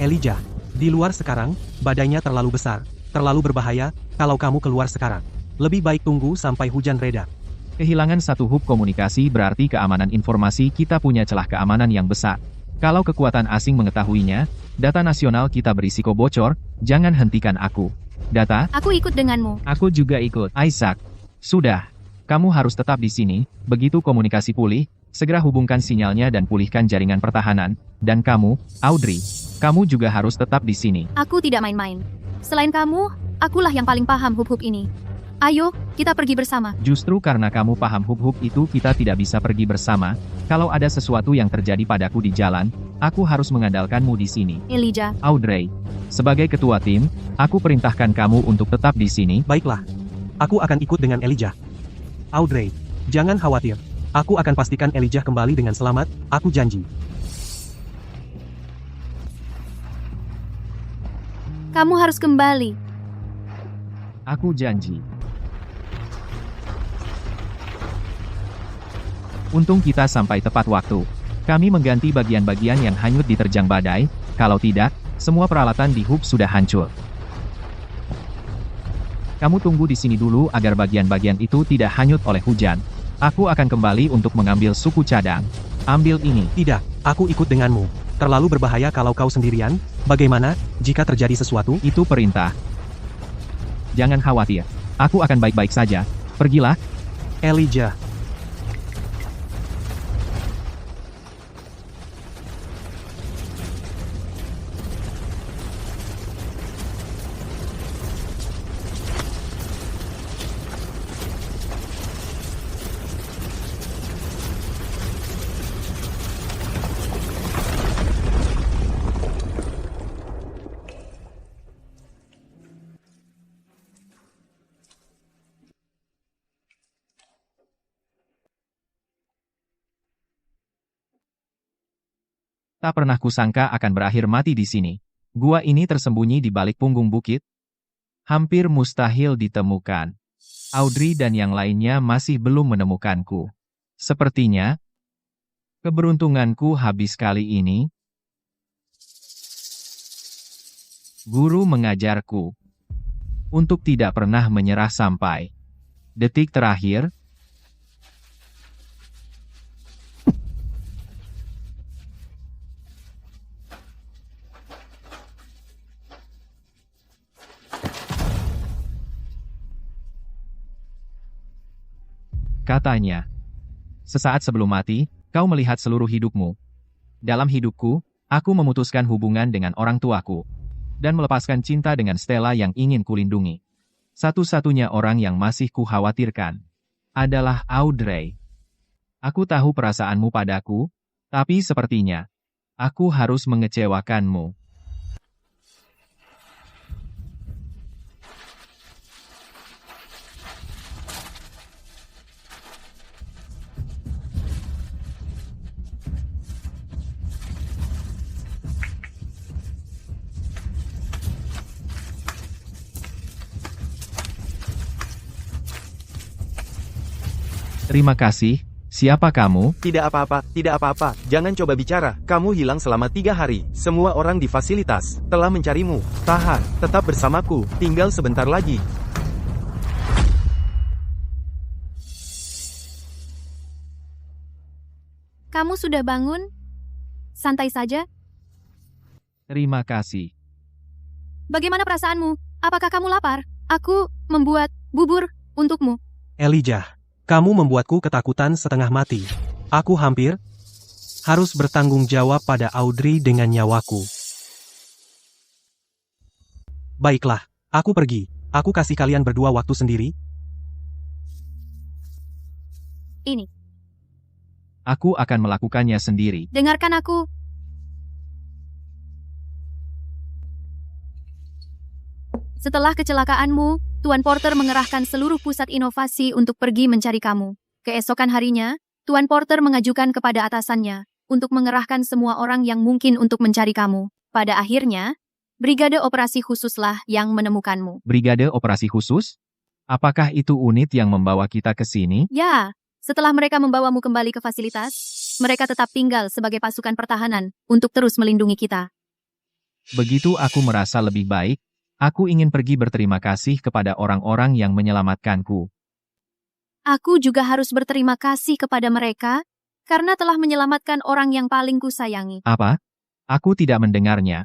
Elijah, di luar sekarang, badainya terlalu besar, terlalu berbahaya, kalau kamu keluar sekarang. Lebih baik tunggu sampai hujan reda. Kehilangan satu hub komunikasi berarti keamanan informasi kita punya celah keamanan yang besar. Kalau kekuatan asing mengetahuinya, data nasional kita berisiko bocor, jangan hentikan aku. Data? Aku ikut denganmu. Aku juga ikut. Isaac, sudah. Kamu harus tetap di sini, begitu komunikasi pulih, segera hubungkan sinyalnya dan pulihkan jaringan pertahanan. Dan kamu, Audrey, kamu juga harus tetap di sini. Aku tidak main-main. Selain kamu, akulah yang paling paham hub-hub ini. Ayo, kita pergi bersama. Justru karena kamu paham hub-hub itu kita tidak bisa pergi bersama. Kalau ada sesuatu yang terjadi padaku di jalan, aku harus mengandalkanmu di sini. Elijah. Audrey, sebagai ketua tim, aku perintahkan kamu untuk tetap di sini. Baiklah. Aku akan ikut dengan Elijah. Audrey, jangan khawatir. Aku akan pastikan Elijah kembali dengan selamat, aku janji. Kamu harus kembali. Aku janji. Untung kita sampai tepat waktu. Kami mengganti bagian-bagian yang hanyut diterjang badai, kalau tidak, semua peralatan di hub sudah hancur. Kamu tunggu di sini dulu agar bagian-bagian itu tidak hanyut oleh hujan. Aku akan kembali untuk mengambil suku cadang. Ambil ini. Tidak, aku ikut denganmu. Terlalu berbahaya kalau kau sendirian. Bagaimana, jika terjadi sesuatu? Itu perintah. Jangan khawatir. Aku akan baik-baik saja. Pergilah. Elijah. Tak pernah kusangka akan berakhir mati di sini. Gua ini tersembunyi di balik punggung bukit. Hampir mustahil ditemukan. Audrey dan yang lainnya masih belum menemukanku. Sepertinya, keberuntunganku habis kali ini. Guru mengajarku untuk tidak pernah menyerah sampai detik terakhir. Katanya, sesaat sebelum mati, kau melihat seluruh hidupmu. Dalam hidupku, aku memutuskan hubungan dengan orang tuaku, dan melepaskan cinta dengan Stella yang ingin kulindungi. Satu-satunya orang yang masih kukhawatirkan adalah Audrey. Aku tahu perasaanmu padaku, tapi sepertinya, aku harus mengecewakanmu. Terima kasih. Siapa kamu? Tidak apa-apa, tidak apa-apa. Jangan coba bicara. Kamu hilang selama 3 hari. Semua orang di fasilitas telah mencarimu. Tahan, tetap bersamaku. Tinggal sebentar lagi. Kamu sudah bangun? Santai saja. Terima kasih. Bagaimana perasaanmu? Apakah kamu lapar? Aku membuat bubur untukmu. Elijah, kamu membuatku ketakutan setengah mati. Aku hampir harus bertanggung jawab pada Audrey dengan nyawaku. Baiklah, aku pergi. Aku kasih kalian berdua waktu sendiri. Ini, Aku akan melakukannya sendiri. dengarkan aku. Setelah kecelakaanmu, Tuan Porter mengerahkan seluruh pusat inovasi untuk pergi mencari kamu. Keesokan harinya, Tuan Porter mengajukan kepada atasannya untuk mengerahkan semua orang yang mungkin untuk mencari kamu. Pada akhirnya, Brigade Operasi Khususlah yang menemukanmu. Brigade Operasi Khusus? Apakah itu unit yang membawa kita ke sini? Ya, setelah mereka membawamu kembali ke fasilitas, mereka tetap tinggal sebagai pasukan pertahanan untuk terus melindungi kita. Begitu aku merasa lebih baik, aku ingin pergi berterima kasih kepada orang-orang yang menyelamatkanku. Aku juga harus berterima kasih kepada mereka karena telah menyelamatkan orang yang paling kusayangi. Apa? Aku tidak mendengarnya.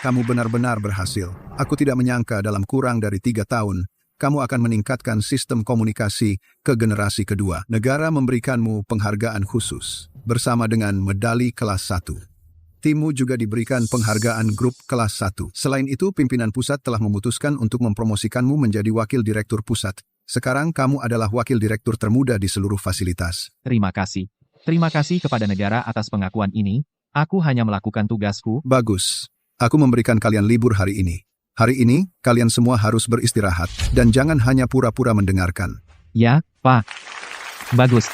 Kamu benar-benar berhasil. Aku tidak menyangka dalam kurang dari 3 tahun, kamu akan meningkatkan sistem komunikasi ke generasi kedua. Negara memberikanmu penghargaan khusus, bersama dengan medali kelas 1. Timmu juga diberikan penghargaan grup kelas 1. Selain itu, pimpinan pusat telah memutuskan untuk mempromosikanmu menjadi wakil direktur pusat. Sekarang kamu adalah wakil direktur termuda di seluruh fasilitas. Terima kasih. Terima kasih kepada negara atas pengakuan ini. Aku hanya melakukan tugasku. Bagus. Aku memberikan kalian libur hari ini. Hari ini, kalian semua harus beristirahat, dan jangan hanya pura-pura mendengarkan. Ya, Pak. Bagus.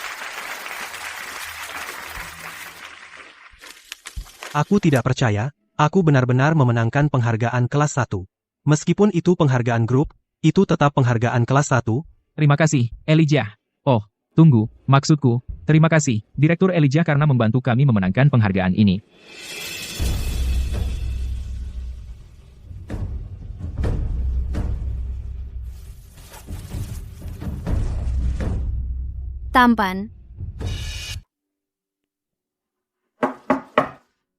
Aku tidak percaya, aku benar-benar memenangkan penghargaan kelas 1. Meskipun itu penghargaan grup, itu tetap penghargaan kelas 1. Terima kasih, Elijah. Oh, tunggu, maksudku, terima kasih, Direktur Elijah karena membantu kami memenangkan penghargaan ini. Tampan.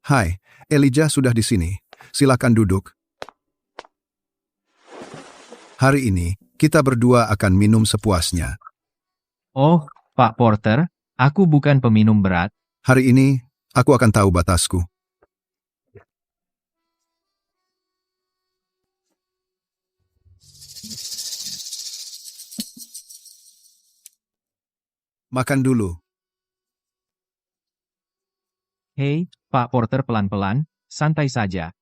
Hai, Elijah sudah di sini. Silakan duduk. Hari ini, kita berdua akan minum sepuasnya. Oh, Pak Porter, aku bukan peminum berat. Hari ini, aku akan tahu batasku. Makan dulu. Hei, Pak Porter pelan-pelan, santai saja.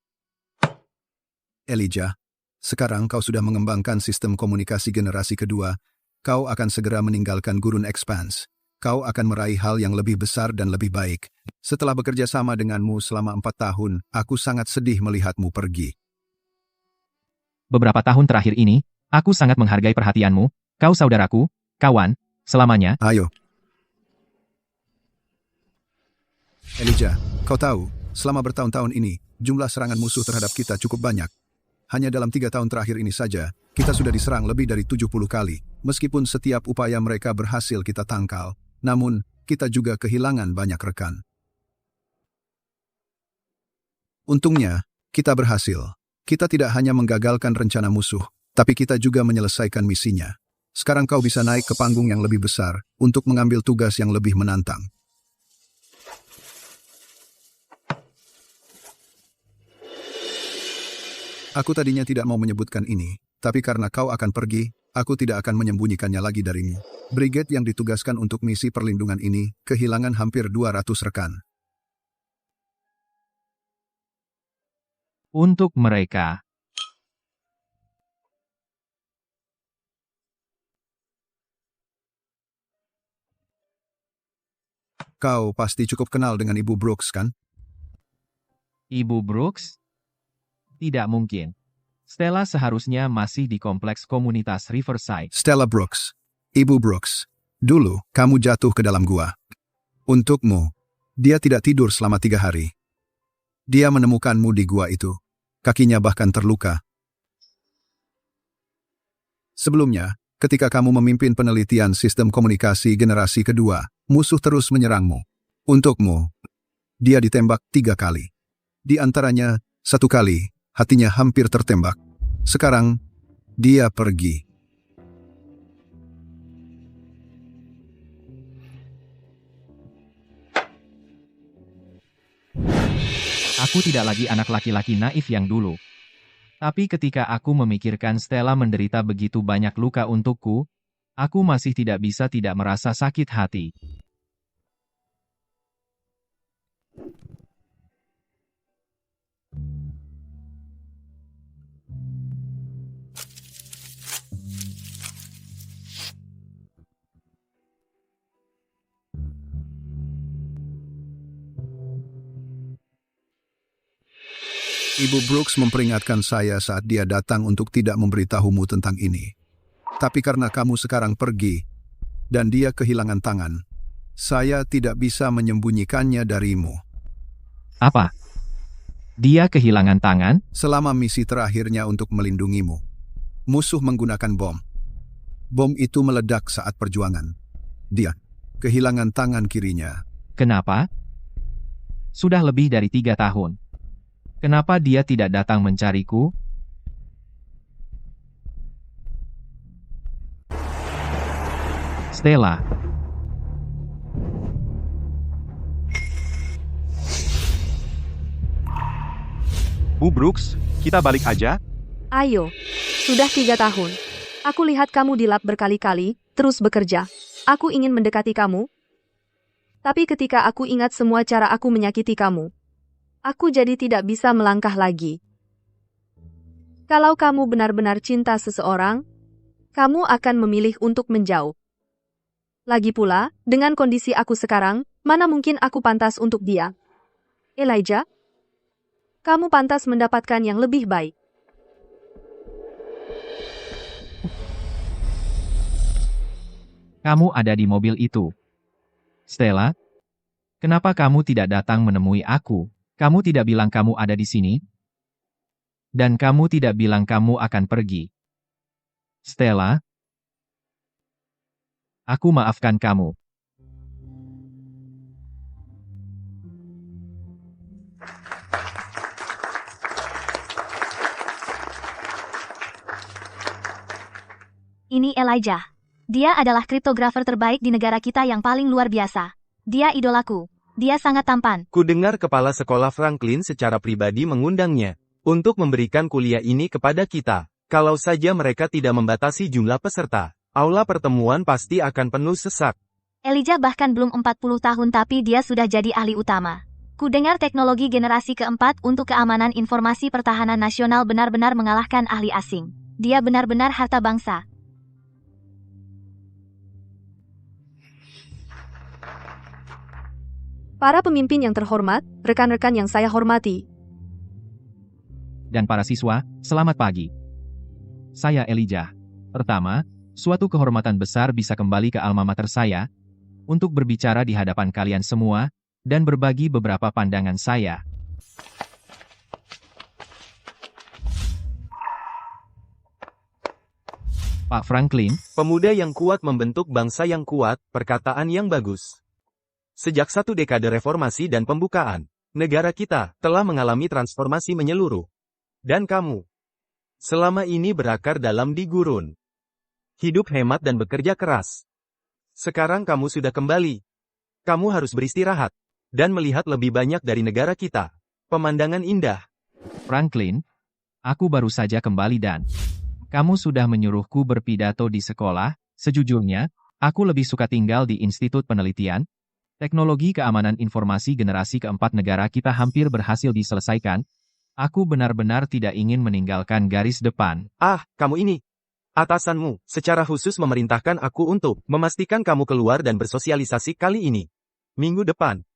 Elijah, sekarang kau sudah mengembangkan sistem komunikasi generasi kedua, kau akan segera meninggalkan Gurun Expanse. Kau akan meraih hal yang lebih besar dan lebih baik. Setelah bekerja sama denganmu selama 4 tahun, aku sangat sedih melihatmu pergi. Beberapa tahun terakhir ini, aku sangat menghargai perhatianmu, kau saudaraku, kawan, selamanya. Ayo. Elijah, kau tahu, selama bertahun-tahun ini, jumlah serangan musuh terhadap kita cukup banyak. Hanya dalam 3 tahun terakhir ini saja, kita sudah diserang lebih dari 70 kali. Meskipun setiap upaya mereka berhasil kita tangkal, namun, kita juga kehilangan banyak rekan. Untungnya, kita berhasil. Kita tidak hanya menggagalkan rencana musuh, tapi kita juga menyelesaikan misinya. Sekarang kau bisa naik ke panggung yang lebih besar, untuk mengambil tugas yang lebih menantang. Aku tadinya tidak mau menyebutkan ini, tapi karena kau akan pergi, aku tidak akan menyembunyikannya lagi darimu. Brigade yang ditugaskan untuk misi perlindungan ini, kehilangan hampir 200 rekan. Untuk mereka. Kau pasti cukup kenal dengan Ibu Brooks, kan? Ibu Brooks? Tidak mungkin. Stella seharusnya masih di kompleks komunitas Riverside. Stella Brooks. Ibu Brooks. Dulu, kamu jatuh ke dalam gua. Untukmu, dia tidak tidur selama 3 hari. Dia menemukanmu di gua itu. Kakinya bahkan terluka. Sebelumnya, ketika kamu memimpin penelitian sistem komunikasi generasi kedua, musuh terus menyerangmu. Untukmu, dia ditembak 3 kali. Di antaranya, 1 kali, hatinya hampir tertembak. Sekarang, dia pergi. Aku tidak lagi anak laki-laki naif yang dulu. Tapi ketika aku memikirkan Stella menderita begitu banyak luka untukku, aku masih tidak bisa tidak merasa sakit hati. Ibu Brooks memperingatkan saya saat dia datang untuk tidak memberitahumu tentang ini. Tapi karena kamu sekarang pergi, dan dia kehilangan tangan, saya tidak bisa menyembunyikannya darimu. Apa? Dia kehilangan tangan? Selama misi terakhirnya untuk melindungimu, musuh menggunakan bom. Bom itu meledak saat perjuangan. Dia kehilangan tangan kirinya. Kenapa? Sudah lebih dari 3 tahun. Kenapa dia tidak datang mencariku? Stella. Bu Brooks, kita balik aja? Ayo, sudah 3 tahun. Aku lihat kamu di lab berkali-kali, terus bekerja. Aku ingin mendekati kamu. Tapi ketika aku ingat semua cara aku menyakiti kamu, aku jadi tidak bisa melangkah lagi. Kalau kamu benar-benar cinta seseorang, kamu akan memilih untuk menjauh. Lagi pula, dengan kondisi aku sekarang, mana mungkin aku pantas untuk dia? Elijah, kamu pantas mendapatkan yang lebih baik. Kamu ada di mobil itu. Stella, kenapa kamu tidak datang menemui aku? Kamu tidak bilang kamu ada di sini? Dan kamu tidak bilang kamu akan pergi. Stella, aku maafkan kamu. Ini Elijah. Dia adalah kriptografer terbaik di negara kita yang paling luar biasa. Dia idolaku. Dia sangat tampan. Ku dengar kepala sekolah Franklin secara pribadi mengundangnya untuk memberikan kuliah ini kepada kita. Kalau saja mereka tidak membatasi jumlah peserta, aula pertemuan pasti akan penuh sesak. Elijah bahkan belum 40 tahun tapi dia sudah jadi ahli utama. Ku dengar teknologi generasi keempat untuk keamanan informasi pertahanan nasional benar-benar mengalahkan ahli asing. Dia benar-benar harta bangsa. Para pemimpin yang terhormat, rekan-rekan yang saya hormati, dan para siswa, selamat pagi. Saya Elijah. Pertama, suatu kehormatan besar bisa kembali ke alma mater saya, untuk berbicara di hadapan kalian semua, dan berbagi beberapa pandangan saya. Pak Franklin, pemuda yang kuat membentuk bangsa yang kuat, perkataan yang bagus. Sejak 1 dekade reformasi dan pembukaan, negara kita telah mengalami transformasi menyeluruh. Dan kamu, selama ini berakar dalam di gurun. Hidup hemat dan bekerja keras. Sekarang kamu sudah kembali. Kamu harus beristirahat, dan melihat lebih banyak dari negara kita. Pemandangan indah. Franklin, aku baru saja kembali dan kamu sudah menyuruhku berpidato di sekolah. Sejujurnya, aku lebih suka tinggal di Institut Penelitian. Teknologi keamanan informasi generasi keempat negara kita hampir berhasil diselesaikan. Aku benar-benar tidak ingin meninggalkan garis depan. Ah, kamu ini. Atasanmu, secara khusus memerintahkan aku untuk memastikan kamu keluar dan bersosialisasi kali ini. Minggu depan.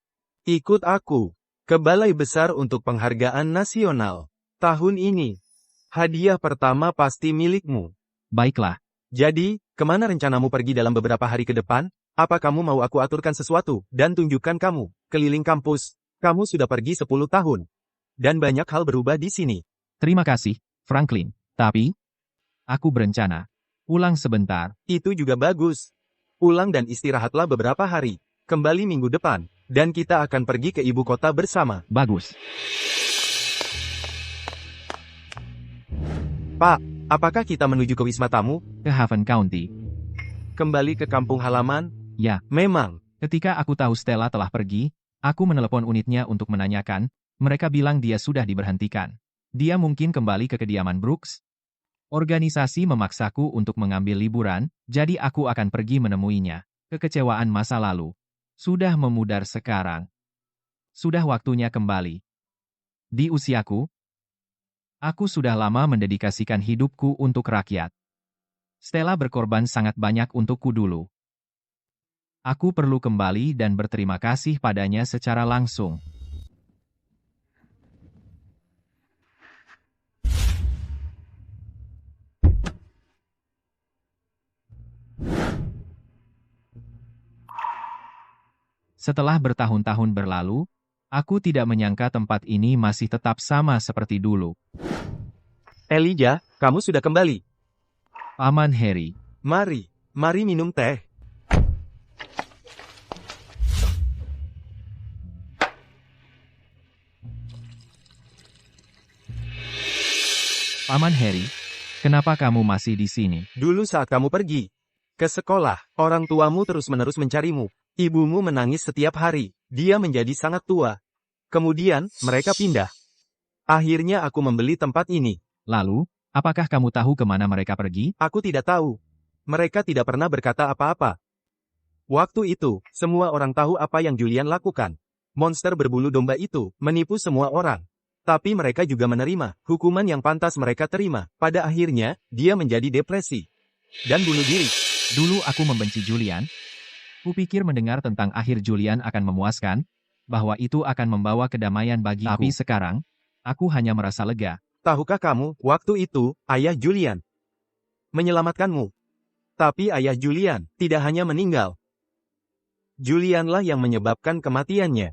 Ikut aku ke Balai Besar untuk Penghargaan Nasional. Tahun ini. Hadiah pertama pasti milikmu. Baiklah. Jadi, kemana rencanamu pergi dalam beberapa hari ke depan? Apa kamu mau aku aturkan sesuatu dan tunjukkan kamu keliling kampus? Kamu sudah pergi 10 tahun. Dan banyak hal berubah di sini. Terima kasih, Franklin. Tapi, aku berencana pulang sebentar. Itu juga bagus. Pulang dan istirahatlah beberapa hari. Kembali minggu depan. Dan kita akan pergi ke ibu kota bersama. Bagus. Pak, apakah kita menuju ke wisma tamu? Ke Haven County. Kembali ke kampung halaman? Ya. Memang. Ketika aku tahu Stella telah pergi, aku menelepon unitnya untuk menanyakan. Mereka bilang dia sudah diberhentikan. Dia mungkin kembali ke kediaman Brooks. Organisasi memaksaku untuk mengambil liburan, jadi aku akan pergi menemuinya. Kekecewaan masa lalu sudah memudar sekarang. Sudah waktunya kembali. Di usiaku, aku sudah lama mendedikasikan hidupku untuk rakyat. Stella berkorban sangat banyak untukku dulu. Aku perlu kembali dan berterima kasih padanya secara langsung. Setelah bertahun-tahun berlalu, aku tidak menyangka tempat ini masih tetap sama seperti dulu. Elijah, kamu sudah kembali. Paman Harry. Mari minum teh. Paman Harry, kenapa kamu masih di sini? Dulu saat kamu pergi ke sekolah, orang tuamu terus-menerus mencarimu. Ibumu menangis setiap hari. Dia menjadi sangat tua. Kemudian, mereka pindah. Akhirnya aku membeli tempat ini. Lalu, apakah kamu tahu kemana mereka pergi? Aku tidak tahu. Mereka tidak pernah berkata apa-apa. Waktu itu, semua orang tahu apa yang Julian lakukan. Monster berbulu domba itu menipu semua orang. Tapi mereka juga menerima hukuman yang pantas mereka terima. Pada akhirnya, dia menjadi depresi dan bunuh diri. Dulu aku membenci Julian. Kupikir mendengar tentang akhir Julian akan memuaskan, bahwa itu akan membawa kedamaian bagiku. Tapi sekarang, aku hanya merasa lega. Tahukah kamu, waktu itu, ayah Julian menyelamatkanmu. Tapi ayah Julian tidak hanya meninggal. Julianlah yang menyebabkan kematiannya.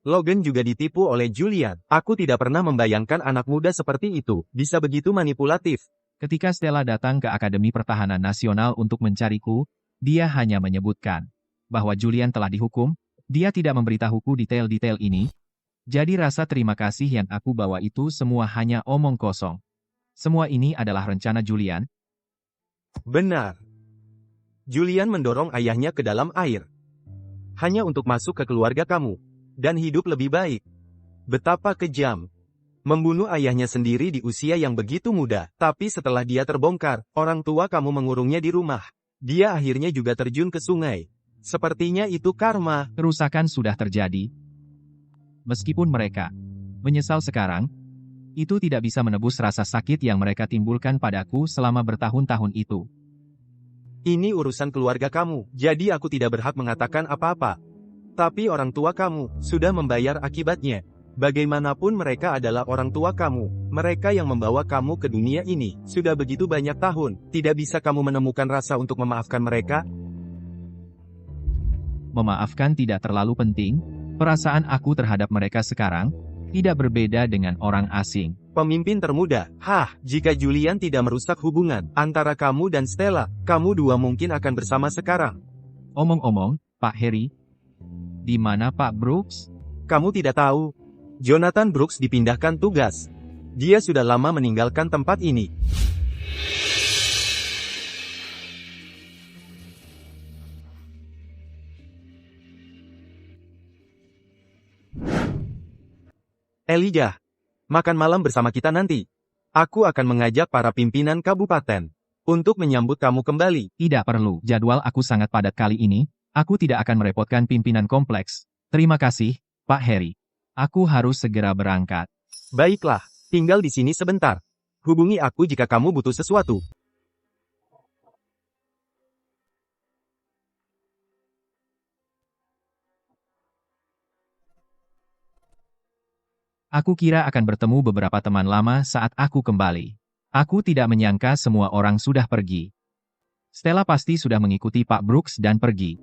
Logan juga ditipu oleh Julian. Aku tidak pernah membayangkan anak muda seperti itu bisa begitu manipulatif. Ketika Stella datang ke Akademi Pertahanan Nasional untuk mencariku, dia hanya menyebutkan bahwa Julian telah dihukum. Dia tidak memberitahuku detail-detail ini. Jadi rasa terima kasih yang aku bawa itu semua hanya omong kosong. Semua ini adalah rencana Julian. Benar. Julian mendorong ayahnya ke dalam air. Hanya untuk masuk ke keluarga kamu. Dan hidup lebih baik. Betapa kejam. Membunuh ayahnya sendiri di usia yang begitu muda. Tapi setelah dia terbongkar, orang tua kamu mengurungnya di rumah. Dia akhirnya juga terjun ke sungai. Sepertinya itu karma. Kerusakan sudah terjadi. Meskipun mereka menyesal sekarang, itu tidak bisa menebus rasa sakit yang mereka timbulkan padaku selama bertahun-tahun itu. Ini urusan keluarga kamu, jadi aku tidak berhak mengatakan apa-apa. Tapi orang tua kamu sudah membayar akibatnya. Bagaimanapun mereka adalah orang tua kamu. Mereka yang membawa kamu ke dunia ini. Sudah begitu banyak tahun. Tidak bisa kamu menemukan rasa untuk memaafkan mereka? Memaafkan tidak terlalu penting. Perasaan aku terhadap mereka sekarang tidak berbeda dengan orang asing. Pemimpin termuda. Jika Julian tidak merusak hubungan antara kamu dan Stella, kamu dua mungkin akan bersama sekarang. Omong-omong, Pak Harry, di mana Pak Brooks? Kamu tidak tahu. Jonathan Brooks dipindahkan tugas. Dia sudah lama meninggalkan tempat ini. Elijah, makan malam bersama kita nanti. Aku akan mengajak para pimpinan kabupaten untuk menyambut kamu kembali. Tidak perlu. Jadwal aku sangat padat kali ini. Aku tidak akan merepotkan pimpinan kompleks. Terima kasih, Pak Harry. Aku harus segera berangkat. Baiklah, tinggal di sini sebentar. Hubungi aku jika kamu butuh sesuatu. Aku kira akan bertemu beberapa teman lama saat aku kembali. Aku tidak menyangka semua orang sudah pergi. Stella pasti sudah mengikuti Pak Brooks dan pergi.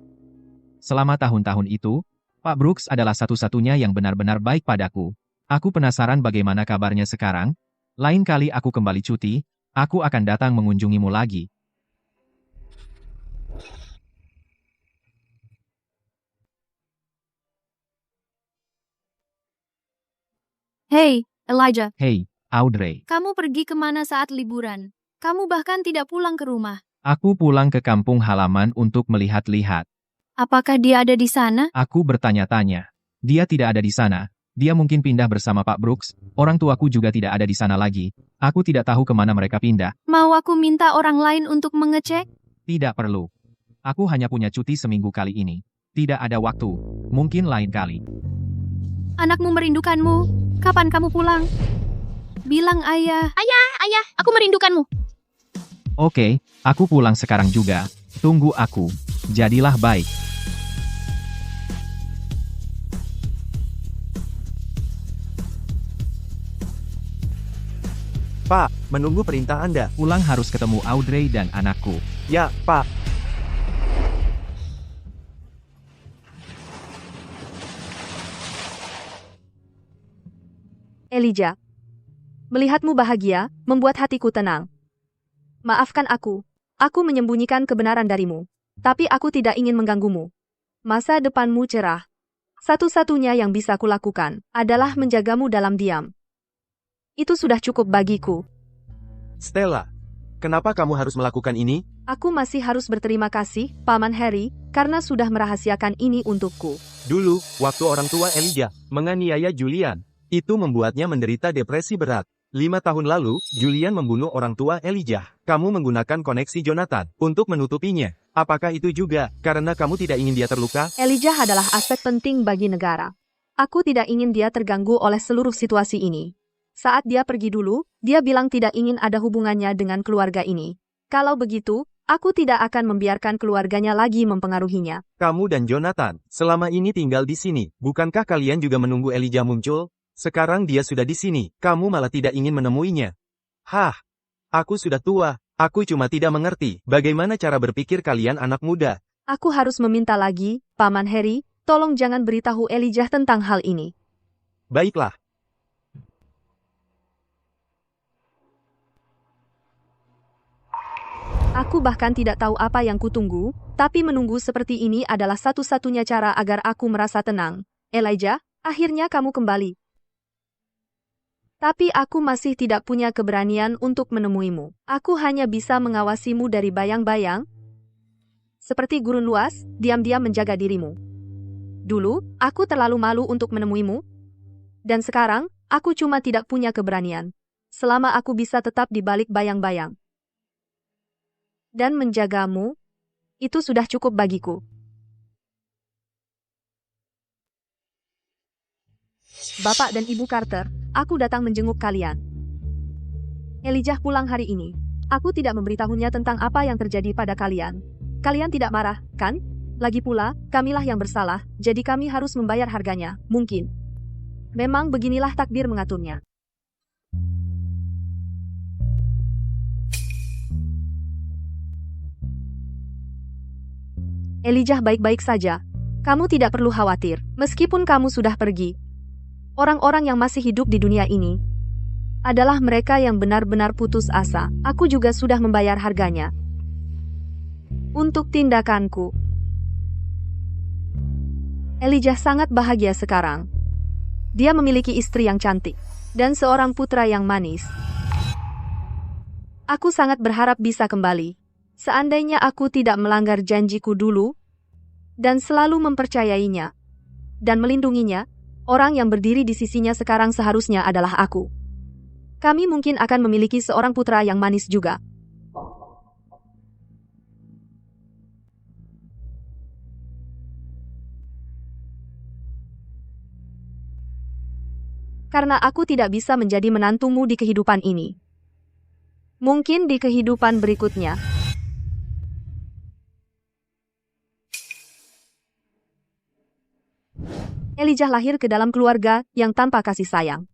Selama tahun-tahun itu, Pak Brooks adalah satu-satunya yang benar-benar baik padaku. Aku penasaran bagaimana kabarnya sekarang. Lain kali aku kembali cuti, aku akan datang mengunjungimu lagi. Hei, Elijah. Hei, Audrey. Kamu pergi kemana saat liburan? Kamu bahkan tidak pulang ke rumah. Aku pulang ke kampung halaman untuk melihat-lihat. Apakah dia ada di sana? Aku bertanya-tanya. Dia tidak ada di sana. Dia mungkin pindah bersama Pak Brooks. Orang tuaku juga tidak ada di sana lagi. Aku tidak tahu kemana mereka pindah. Mau aku minta orang lain untuk mengecek? Tidak perlu. Aku hanya punya cuti seminggu kali ini. Tidak ada waktu. Mungkin lain kali. Anakmu merindukanmu. Kapan kamu pulang? Bilang ayah. Ayah, aku merindukanmu. Oke, aku pulang sekarang juga. Tunggu aku. Jadilah baik. Pak, menunggu perintah Anda. Pulang harus ketemu Audrey dan anakku. Ya, Pak. Elijah. Melihatmu bahagia, membuat hatiku tenang. Maafkan aku. Aku menyembunyikan kebenaran darimu. Tapi aku tidak ingin mengganggumu. Masa depanmu cerah. Satu-satunya yang bisa kulakukan adalah menjagamu dalam diam. Itu sudah cukup bagiku. Stella, kenapa kamu harus melakukan ini? Aku masih harus berterima kasih, Paman Harry, karena sudah merahasiakan ini untukku. Dulu, waktu orang tua Elijah menganiaya Julian, itu membuatnya menderita depresi berat. 5 tahun lalu, Julian membunuh orang tua Elijah. Kamu menggunakan koneksi Jonathan untuk menutupinya. Apakah itu juga karena kamu tidak ingin dia terluka? Elijah adalah aset penting bagi negara. Aku tidak ingin dia terganggu oleh seluruh situasi ini. Saat dia pergi dulu, dia bilang tidak ingin ada hubungannya dengan keluarga ini. Kalau begitu, aku tidak akan membiarkan keluarganya lagi mempengaruhinya. Kamu dan Jonathan, selama ini tinggal di sini. Bukankah kalian juga menunggu Elijah muncul? Sekarang dia sudah di sini, kamu malah tidak ingin menemuinya. Hah, aku sudah tua, aku cuma tidak mengerti bagaimana cara berpikir kalian anak muda. Aku harus meminta lagi, Paman Harry, tolong jangan beritahu Elijah tentang hal ini. Baiklah. Aku bahkan tidak tahu apa yang kutunggu, tapi menunggu seperti ini adalah satu-satunya cara agar aku merasa tenang. Elijah, akhirnya kamu kembali. Tapi aku masih tidak punya keberanian untuk menemuimu. Aku hanya bisa mengawasimu dari bayang-bayang. Seperti gurun luas, diam-diam menjaga dirimu. Dulu, aku terlalu malu untuk menemuimu. Dan sekarang, aku cuma tidak punya keberanian. Selama aku bisa tetap di balik bayang-bayang dan menjagamu, itu sudah cukup bagiku. Bapak dan Ibu Carter, aku datang menjenguk kalian. Elijah pulang hari ini. Aku tidak memberitahunya tentang apa yang terjadi pada kalian. Kalian tidak marah, kan? Lagi pula, kamilah yang bersalah, jadi kami harus membayar harganya, mungkin. Memang beginilah takdir mengaturnya. Elijah baik-baik saja. Kamu tidak perlu khawatir, meskipun kamu sudah pergi. Orang-orang yang masih hidup di dunia ini adalah mereka yang benar-benar putus asa. Aku juga sudah membayar harganya untuk tindakanku. Elijah sangat bahagia sekarang. Dia memiliki istri yang cantik dan seorang putra yang manis. Aku sangat berharap bisa kembali. Seandainya aku tidak melanggar janjiku dulu, dan selalu mempercayainya, dan melindunginya, orang yang berdiri di sisinya sekarang seharusnya adalah aku. Kami mungkin akan memiliki seorang putra yang manis juga. Karena aku tidak bisa menjadi menantumu di kehidupan ini. Mungkin di kehidupan berikutnya. Elijah lahir ke dalam keluarga yang tanpa kasih sayang.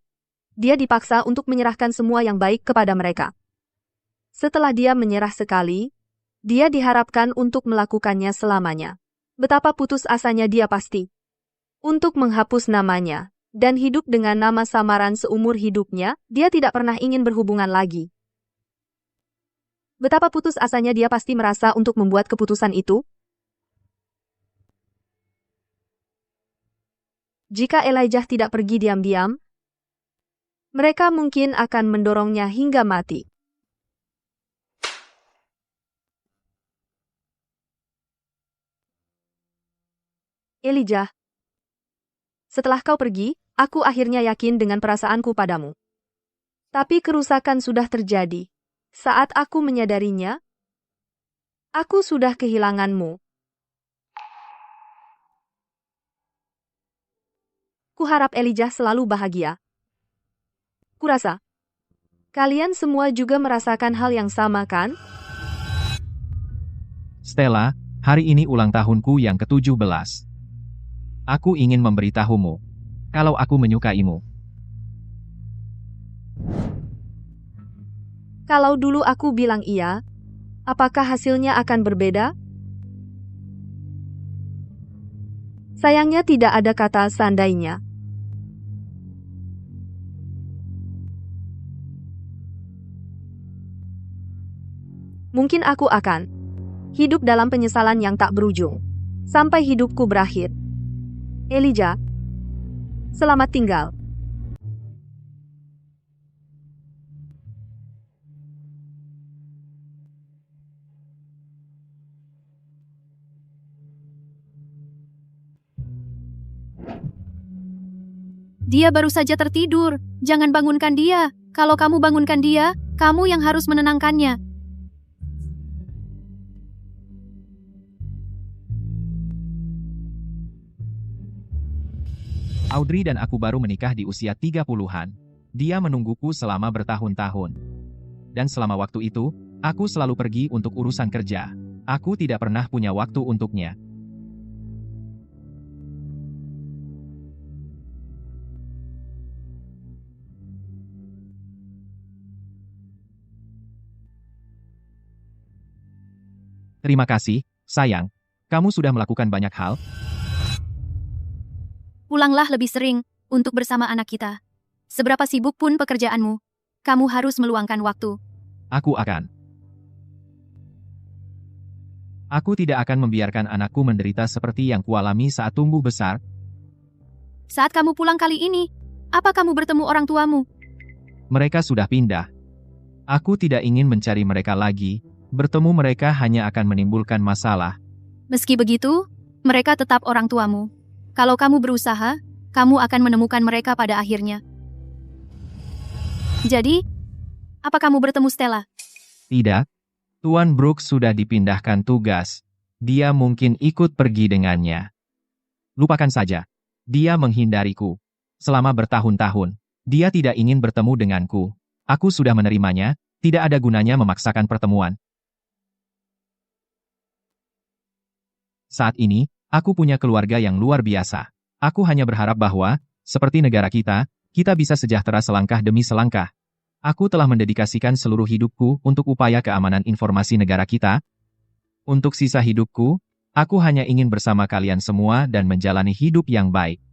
dia dipaksa untuk menyerahkan semua yang baik kepada mereka. Setelah dia menyerah sekali, dia diharapkan untuk melakukannya selamanya. Betapa putus asanya dia pasti. Untuk menghapus namanya, dan hidup dengan nama samaran seumur hidupnya, dia tidak pernah ingin berhubungan lagi. Betapa putus asanya dia pasti merasa untuk membuat keputusan itu. Jika Elijah tidak pergi diam-diam, mereka mungkin akan mendorongnya hingga mati. Elijah, setelah kau pergi, aku akhirnya yakin dengan perasaanku padamu. Tapi kerusakan sudah terjadi. Saat aku menyadarinya, aku sudah kehilanganmu. Kuharap Elijah selalu bahagia. Kurasa, kalian semua juga merasakan hal yang sama, kan? Stella, hari ini ulang tahunku yang ke-17. Aku ingin memberitahumu, kalau aku menyukaimu. Kalau dulu aku bilang iya, apakah hasilnya akan berbeda? Sayangnya tidak ada kata seandainya. Mungkin aku akan hidup dalam penyesalan yang tak berujung sampai hidupku berakhir. Elijah, selamat tinggal. Dia baru saja tertidur. Jangan bangunkan dia. Kalau kamu bangunkan dia, kamu yang harus menenangkannya. Audrey dan aku baru menikah di usia 30-an. Dia menungguku selama bertahun-tahun. Dan selama waktu itu, aku selalu pergi untuk urusan kerja. Aku tidak pernah punya waktu untuknya. Terima kasih, sayang. Kamu sudah melakukan banyak hal. Pulanglah lebih sering untuk bersama anak kita. Seberapa sibuk pun pekerjaanmu, kamu harus meluangkan waktu. Aku akan. Aku tidak akan membiarkan anakku menderita seperti yang kualami saat tumbuh besar. Saat kamu pulang kali ini, apa kamu bertemu orang tuamu? Mereka sudah pindah. Aku tidak ingin mencari mereka lagi. Bertemu mereka hanya akan menimbulkan masalah. Meski begitu, mereka tetap orang tuamu. Kalau kamu berusaha, kamu akan menemukan mereka pada akhirnya. Jadi, apa kamu bertemu Stella? Tidak. Tuan Brooks sudah dipindahkan tugas. Dia mungkin ikut pergi dengannya. Lupakan saja. Dia menghindariku. Selama bertahun-tahun, dia tidak ingin bertemu denganku. Aku sudah menerimanya, tidak ada gunanya memaksakan pertemuan. Saat ini, aku punya keluarga yang luar biasa. Aku hanya berharap bahwa, seperti negara kita bisa sejahtera selangkah demi selangkah. Aku telah mendedikasikan seluruh hidupku untuk upaya keamanan informasi negara kita. Untuk sisa hidupku, aku hanya ingin bersama kalian semua dan menjalani hidup yang baik.